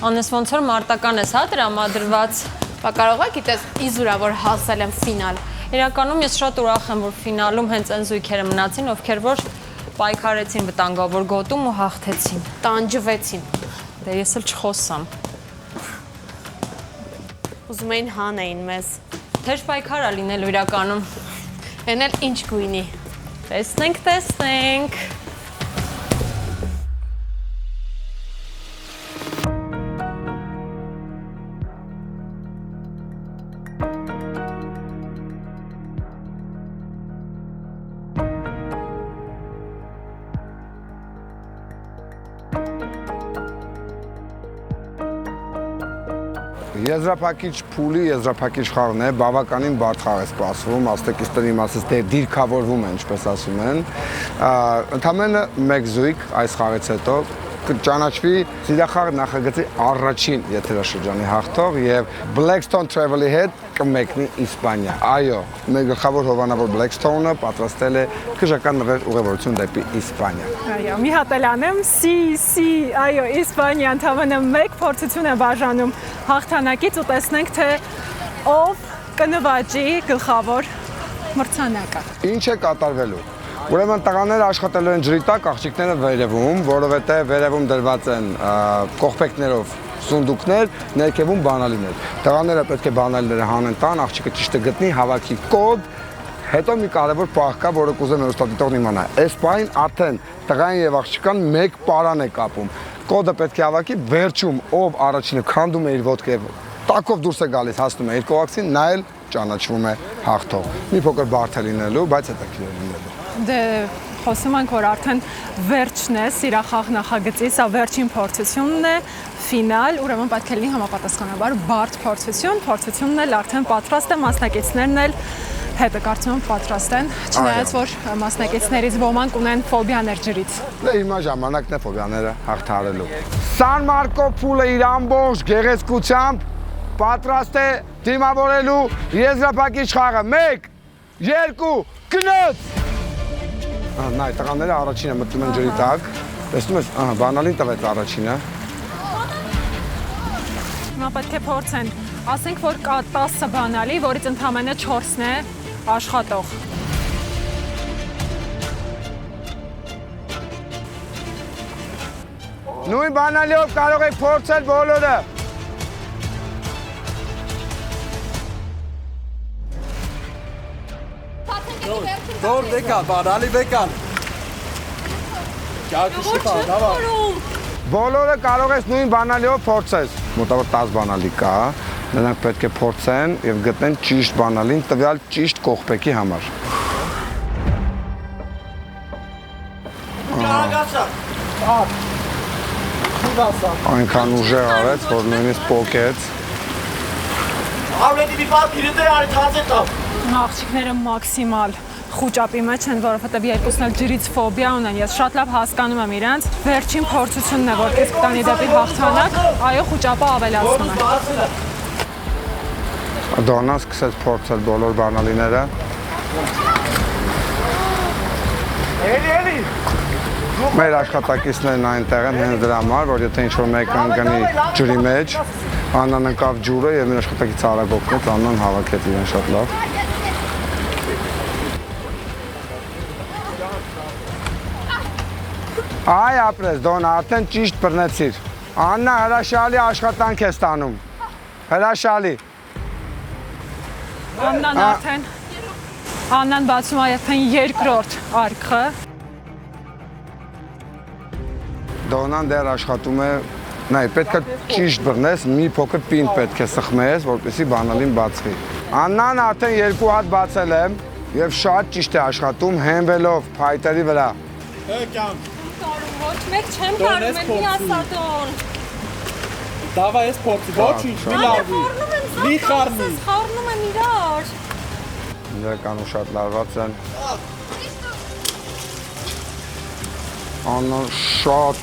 Անես ոնց որ մարտական ես, հա, տրամադրված։ Բա կարող է գիտես իզուրա որ հասել եմ ֆինալ։ Իրականում ես շատ ուրախ եմ, որ ֆինալում հենց այն զույգերը մնացին, ովքեր որ պայքարեցին վտանգավոր գոտում ու հաղթեցին։ Տանջվեցին։ Դե ես էլ չխոսամ։ Ուզում էին հանեին մեզ։ Թեժ պայքար է լինելու իրականում։ Էն էլ ինչ գույնի։ Տեսնենք։ Եզրափակիչ փուլի եզրափակիչ խաղն է, բավականին բարդ խաղ է սպասվում, աստեկիստերի իմաստից դիրքավորվում է, ինչպես ասում են։ Ընդամենը մեկ զույգ այս խաղից հետո կճանաչվի սիրախաղ նախագծի առաջին եթերաշրջանի հաղթող եւ Blackstone Travel-ի հետ կմեկնի Իսպանիա։ Այո, մեր գլխավոր հովանավոր Blackstone-ը պատրաստել է քժական ուղևորություն դեպի Իսպանիա։ Այո, մի հատ էլ անեմ, այո, Իսպանիա ընդամենը մեկ փորձություն է բաժանում հաղթանակից ու տեսնենք թե ով կնվաճի գլխավոր մրցանակը։ Ինչ է կատարվելու։ Ուրեմն տղաները աշխատելու են ջրի տակ, աղջիկները վերևում, որովհետև վերևում դրված են կողպեքներով սունդուկներ, ներքևում բանալիներ։ Տղաները պետք է բանալիները հանեն տան, աղջիկը ճիշտը գտնի, հավաքի կոդ, հետո մի կարևոր պահ կա, որը կուզեմ հեռուստադիտողն իմանա։ Այս պահին արդեն տղային եւ աղջկան մեկ պարան է կապում։ Կոդը պետք է հավաքի, վերջում ով առաջինը քանդում է իր ոտքը եւ տակով դուրս է գալիս, հասնում է իր կողակցին, նա էլ ճանաչվում է հաղթող։ Մի փոքր բարդ է լինելու, բայց հետաքրքիր է լինելու։ Դե խոսում ենք, որ արդեն վերջն է սիրախաղ նախագծի, սա վերջին փորձությունն է, ֆինալ, ուրեմն պետք է լինի համապատասխանաբար բարդ փորձությունն էլ արդեն պատրաստ է, մասնակիցներն էլ հետը կարծում եմ պատրաստ են, չնայած որ մասնակիցներից ոմանք ունեն ֆոբիաներ ջրից։ Դե հիմա ժամանակն է ֆոբիաները հաղթահարելու։ San Marco փուլը իր ամբողջ գեղեցկությամբ պատրաստ է դիմավորելու եզրափակիչ խաղը։ 1, 2, գնոց։ Նայ, տղաները առաջինը մտնում են ջրի տակ։ Տեսնում ես, բանալին տվեց առաջինը։ Հիմա պետք է փորձեն, ասենք որ կա 10 բանալի, որից ընդամենը 4-ն է աշխատող։ Նույն բանալիով կարող եք փորձել բոլորը։ Դոր դեկան, բանալի բեկան։ Ճակուշի բան, դավա։ Բոլորը կարող ես նույն բանալիով փորձես։ Մոտավոր 10 բանալի կա, նրանք պետք է փորձեն եւ գտնեն ճիշտ բանալին տվյալ ճիշտ կողպեքի համար։ Այնքան ուժեղ արեց, որ նույնիսկ պոկեց։ Ավլետի մի բան փիրիտե արի թազե տավ։ Աղջիկները մաքսիմալ խուճապի մեջ են, որովհետև երկուսն էլ ջրից ֆոբիա ունեն։ Ես շատ լավ հասկանում եմ իրենց։ Վերջին փորձությունն է, որ կես կտանի դեպի հաղթանակ, այո, խուճապը ավելացնում է։ Դոնան սկսեց փորձել բոլոր բանալիները։ Էլի։ Մեր աշխատակիցներն այնտեղ են հենց դրա համար, որ եթե ինչ-որ մեկը ընկնի ջրի մեջ, Աննան ընկավ ջուրը եւ մեր աշխատակիցը արագ օգնեց, Աննան հավաքեց իրեն շատ լավ։ Այ ապրես, Դոն, արդեն ճիշտ բռնեցիր։ Աննա, հրաշալի աշխատանք է ստանում։ Հրաշալի։ Աննան բացում է արդեն երկրորդ արկղը։ Դոնան դեռ աշխատում է, նայ, պետք է ճիշտ բռնես, մի փոքր պինդ պետք է սխմես, որպեսզի բանալին բացվի։ Աննան արդեն 2 հատ բացել եմ եւ շատ ճիշտ է աշխատում, հենվելով փայտերի վրա։ Եկամ։ Ոչ մեկ չեմ կարում, մի ասատոն։ Դավա ես փորձի, ոչինչ, մի լավի։ Մի խառնի։ Խառնում եմ իրար։ Իրականում շատ լարված են։ Աննան շատ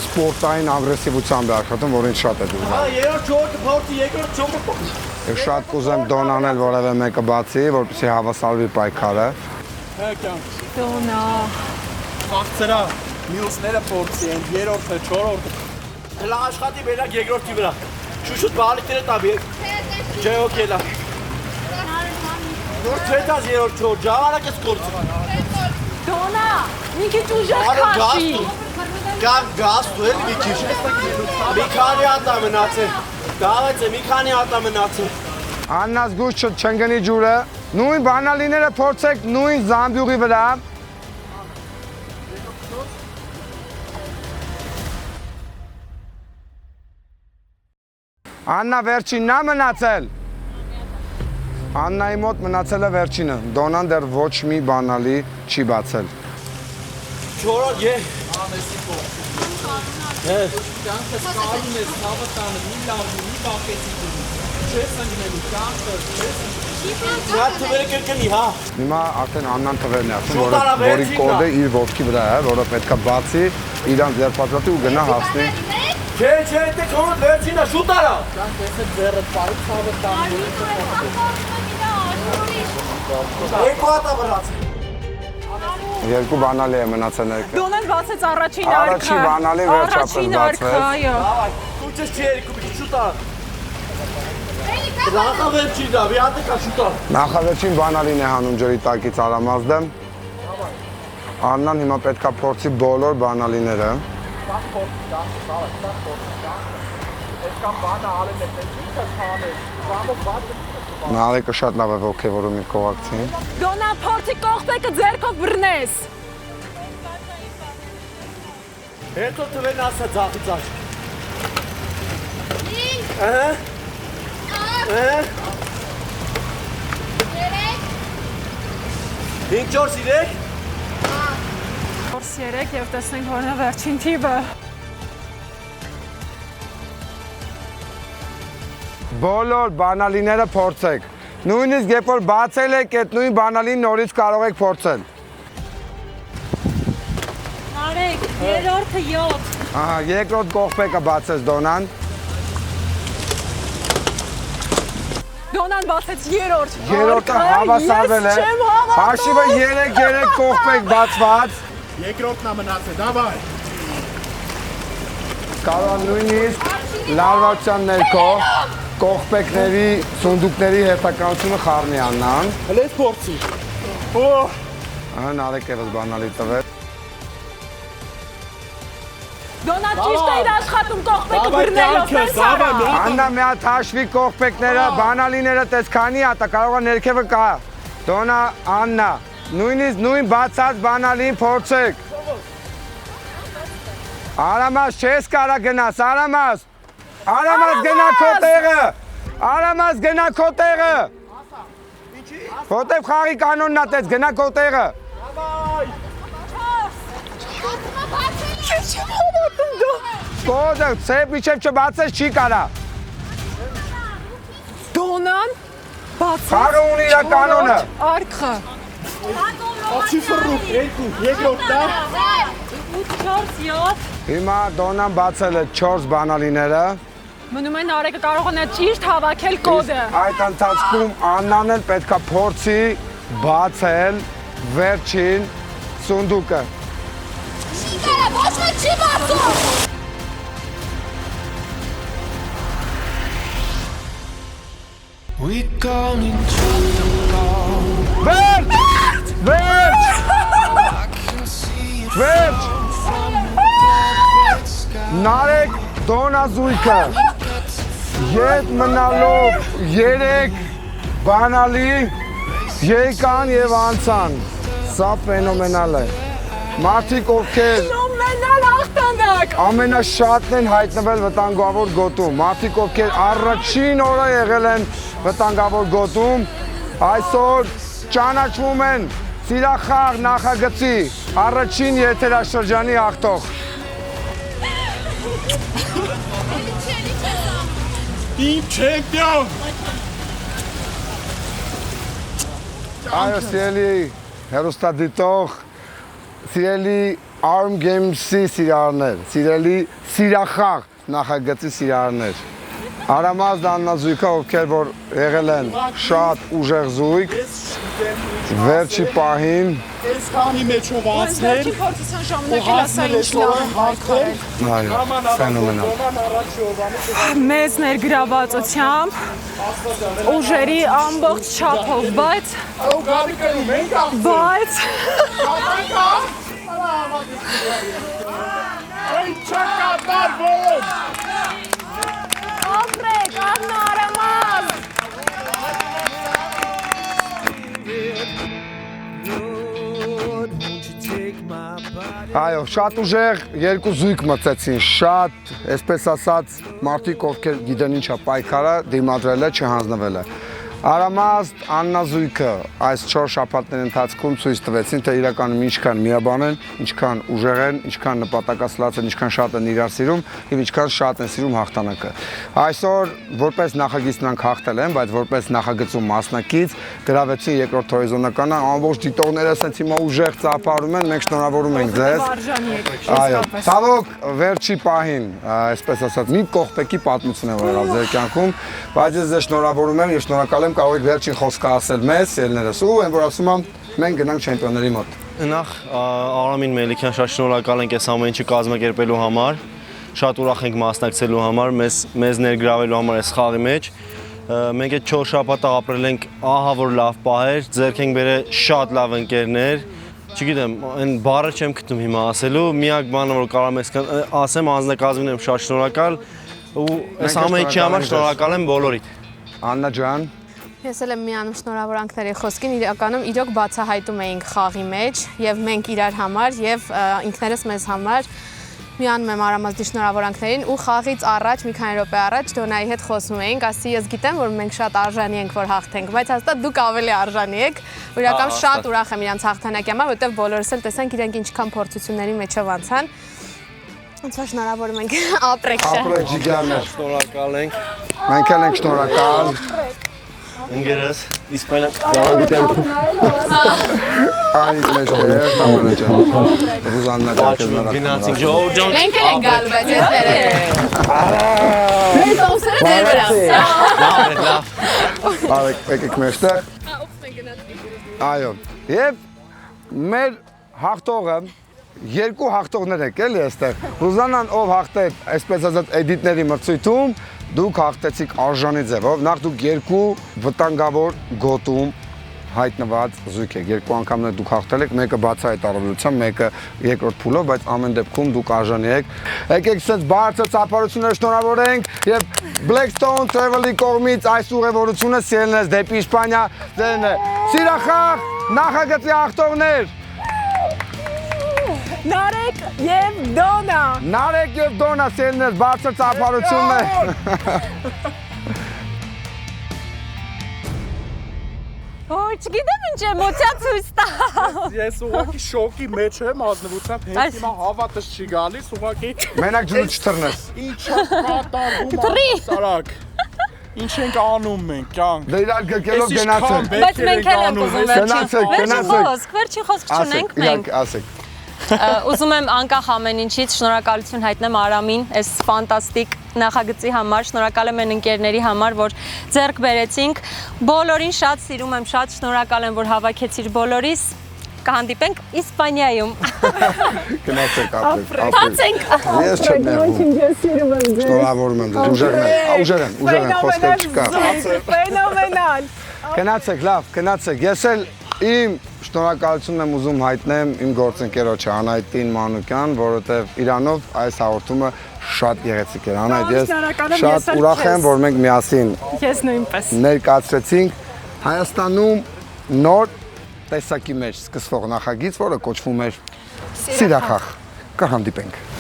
սպորտային ագրեսիվությամբ է աշխատում, որ ինձ շատ է դուրս։ Երրորդ չորրորդը փորձի, երկրորդ չորրորդը փորձի։ Եվ շատ կուզեմ Դոնան էլ որևէ մեկը բացի, որպեսզի հավասարվի պայքարը։ Եկամ։ Դոնա։ Խաղցրա, մյուսները փորձի են, երրորդը, չորրորդը։ Հլա աշխատի բերակ երկրորդի վրա։ Շուշուտ բալիկները տաբի։ Չէ, օքեյ լա։ Նոր թվետազ երրորդ չոր, ժամանակ ես կործում։ Դոնա, մի քիչ ուժեղ քաշի։ Գազ դու էլ մի քիչ։ Մի քանի հատ է մնացել։ Դավեց է, մի քանի հատ է մնացել։ Աննա զգուշ չընկնի ջուրը։ Նույն բանալիները փորձեք նույն զամբյուղի վրա։ Աննա վերջինն է մնացել։ Աննայի մոտ մնացել է վերջինը։ Դոնան դեռ ոչ մի բանալի չի բացել։ Չորրորդ է։ Կյանքս կարում ես թավը տանը, մի լավի, մի բախեցի դուրի։ Չես ընգնելու, կյանքս, չես ընգնելու։ Նա թվերը կրկնի, հա։ Հիմա արդեն Աննան թվերն է ասում, որի կոդը իր ոտքի վրա է, որը պետք է բացի իրան ձերբածածի ու գնա հասնի։ Չէ, դե քոնդ վերջինա շուտ արա։ Կանք տեսեք ձեռը բարի ցավը տան։ Երկու հատա վրաց։ Երկու բանալի է մնացել ներկա։ Դոնան բացեց առաջին արքա։ Առաջին բանալի վերջապես բացվեց։ այո։ Դու չես չի երկու մի շուտ արա։ Նախավերջին դա, մի հատ կա շուտ արա։ Նախավերջին բանալին է հանում ջրի տակից Արամազդը։ Աննան հիմա պետքա փորձի բոլոր բանալիները։ Նարեկը շատ լավ է ոգևորում իր կողակցին։ Դոնա փորձի կողպեկը ձերքով բռնես։ Հետո թվեն ասա ձախից աչ։ Հինգ չորս իրեք։ 4-3 եւ տեսնենք որն է վերջին թիվը։ Բոլոր բանալիները փորձեք։ Նույնիսկ երբ որ բացել եք, այդ նույն բանալին նորից կարող եք փորձել։ Արեք, երրորդը 7։ Ահա, երկրորդ կողպեկը բացեց Դոնան։ Դոնան բացեց երրորդ։ Երրորդը հավասարվել է։ Հաշիվը 3 կողպեկ բացված։ Երկրորդն է մնացել, դավայ։ Կարող նույնիսկ լարվածության ներքո կողպեկների, սունդուկների հետականությունը խառնի Աննան։ Հենց փորձի։ Ահա Նարեկ եւս բանալի տվեց։ Դոնա ճիշտ է իր աշխատում կողպեկը բռնելով, տեսա։ Աննա մի հատ հաշվի կողպեկները, բանալիները տես քանի հատ է, կարող է ներքևը կա։ Դոնա Աննա, նույնիսկ նույն բացած բանալին փորձեք։ Արամաս չես կարա գնաս, Արամաս գնա քո տեղը։ Արամաս գնա քո տեղը։ Որտեվ խաղի կանոնն է տես, գնա քո տեղը։ Կոզը, սեփ իջև չբացես չի կարա։ Դոնան բացեց։ Խաղը ունի իր կանոնը։ Արքա։ Ացի ֆռուկ, երկրորդ դա։ 8-4-7։ Հիմա Դոնան բացել է 4 բանալիները։ Մնում է Նարեկը կարող է ճիշտ հավաքել կոդը։ Այդ ընթացքում Աննան էլ պետքա փորձի բացել վերջին սունդուկը։ Ոչ ոք չի բացում։ Վերջ! Նարեկ Դոնազույքը ետ մնալով 3 բանալի եկան եւ անցան։ Սա ֆենոմենալ է։ Մարդիկ ովքեր Ֆենոմենալ ախտանակ։ ամենաշատն են հայտնվել վտանգավոր գոտում։ Մարդիկ ովքեր առաջին օրը եղել են վտանգավոր գոտում, այսօր ճանաչվում են Սիրախաղ նախագծի առաջին եթերաշրջանի աղթող։ Իմ չեմպիոն։ Այո, սիրելի հեռուստադիտող, սիրելի Arm Games-ի սիրահարներ, սիրելի Սիրախաղ նախագծի սիրահարներ։ Արամազդ Աննազույգը, ովքեր որ եղել են շատ ուժեղ զույգ, վերջի պահին Այսքանի մեջով անցնել։ Փորձության ժամանակ ասա ինչ լավ հարցեր։ այո, ֆենոմենալ։ Մեծ ներգրավվածությամբ ուժերի ամբողջ չափով, բայց Ապրեք, Աննա Արամազ։ Այո, շատ ուժեղ երկու զույգ մտեցին, շատ, այսպես ասած, մարդիկ ովքեր գիտեն ինչա պայքարը, դիմադրել է, չհանձնվել է։ Արամազդ Աննազույքը այս 4 շաբաթների ընթացքում ցույց տվեցին, թե իրականում ինչքան միաբան են, ինչքան ուժեղ են, ինչքան նպատակասլաց են, ինչքան շատ են իրար սիրում եւ ինչքան շատ են սիրում հաղթանակը։ Այսօր որպես նախագիծ նրանք հաղթել են, բայց որպես նախագծում մասնակից գրավեցին երկրորդ հորիզոնականը, ամբողջ դիտողները ասենց հիմա ուժեղ ծափարում են, մենք շնորհավորում ենք ձեզ։ Այո, ցավոք վերջի պահին, այսպես ասած, մի կողպեկի պատմություն է եղավ ձեր կյանքում, բայց ես ձեզ շնորհավորում եմ եւ շնորհակալ եմ կարող եք վերջին խոսքը ասել մեզ, ելներս ու այն որ ասում եմ մենք գնանք չեմպիոնների մոտ։ Նախ Արամին Մելիքյան շատ շնորհակալ ենք այս ամեն ինչը կազմակերպելու համար, շատ ուրախ ենք մասնակցելու համար, մեզ ներգրավելու համար այս խաղի մեջ։ Մենք այդ 4 շաբաթը ապրել ենք ահա որ լավ պահեր, ձեռք ենք բերել շատ լավ ընկերներ։ Չգիտեմ, այն բառը չեմ գտնում հիմա ասելու, միակ բանը որ կարող եմ ասեմ անձնակազմին եմ շատ շնորհակալ ու այս ամեն ինչի համար շնորհակալ եմ բոլորիդ։ Աննա ջան, Ես էլ եմ միանում շնորհավորանքների խոսքին, իրականում իրոք բացահայտում էինք խաղի մեջ եւ մենք իրար համար եւ ինքներս մեզ համար միանում եմ Արամազդի շնորհավորանքներին ու խաղից առաջ մի քանի րոպե առաջ Դոնայի հետ խոսում էինք, ասի ես գիտեմ որ մենք շատ արժանի ենք որ հաղթենք, բայց հաստատ դուք ավելի արժանի եք։ Իրական շատ ուրախ եմ իրանց հաղթանակի համար, որովհետեւ բոլորս էլ տեսանք իրենք ինչքան փորձությունների մեջով անցան։ Ոնց որ շնորհավորում ենք ապրեք։ ապրեք ջիգարներ, Շնորհակալ ենք։ մենք էլ ենք շնորհակալ։ Ընկերս, իսպանիա Այս մեջ է, տամանը ջան։ Ռուզաննա ջան, գնացինք Ջո ջան։ Մենք էլ ենք գալու, բայց ես ներել։ Մենք ուսերը դեր վրա։ Լավ։ Բարեք, եկեք մեջտեղ։ Այո, եւ մեր հաղթողը երկու հաղթողներ եք էլի այստեղ։ Ռուզանան ով հաղթեց, այսպես ասած էդիտների մրցույթում, դուք հաղթեցիք արժանի ձևով, նախ դուք երկու վտանգավոր գոտում հայտնված զույգ եք, երկու անգամներ դուք հաղթել եք, մեկը բացահայտ առավելությամբ, մեկը երկրորդ փուլով, բայց ամեն դեպքում դուք արժանի եք։ Եկեք ցած բարձր ծափարությունները շնորհավորենք եւ Blackstone Travel-ի կողմից այս ուղևորությունը սիրելիներս դեպի Իսպանիա ձերն է։ Սիրախաղ նախագծի հաղթողներ Նարեկ եւ Դոնա։ Նարեկ եւ Դոնա սերներ բարձր ծափարությունն է։ Ոչ գիտեմ ինչ էմոցիա ցույց տա։ Ես ուղղակի շոկի մեջ եմ ազնվությամբ, հենց հիմա հավատս չի գալիս, ուղղակի Մենակ ջուրը չթռնես։ Ինչ է կատարվում սարակ։ Ինչ ենք անում մենք, կյանք։ Դե իրար գրկելով գնացեք։ Բայց մենք էլ ենք ուզում Գնացեք։ վերջին խոսք չունենք մենք։ Ասեք։ Ուզում եմ անկախ ամեն ինչից շնորհակալություն հայտնեմ Արամին, այս ֆանտաստիկ նախագծի համար, շնորհակալ եմ այն ընկերների համար, որ ձեռք բերեցինք։ Բոլորին շատ սիրում եմ, շատ շնորհակալ եմ, որ հավաքեցիր բոլորիս։ Կհանդիպենք Իսպանիայում։ Գնացեք ապրեք։ Թացենք։ Ես չեմ ներվում։ Շնորհավորում եմ ձեզ, ուժեղ եմ, խոսքեր չկա։ Ֆենոմենալ։ Գնացեք, լավ, գնացեք։ Ես էլ իմ շնորհակալությունն եմ ուզում հայտնել իմ գործընկերոջը Անահիտին Մանուկյան, որովհետև իրանով այս հաղորդումը շատ գեղեցիկ էր։ Անահիտ, ես շատ ուրախ եմ, որ մենք միասին Ես նույնպես ներկայացրեցինք Հայաստանում նոր տեսակի մեջ սկսվող նախագիծ, որը կոչվում էր Սիրախաղ։ Կհանդիպենք։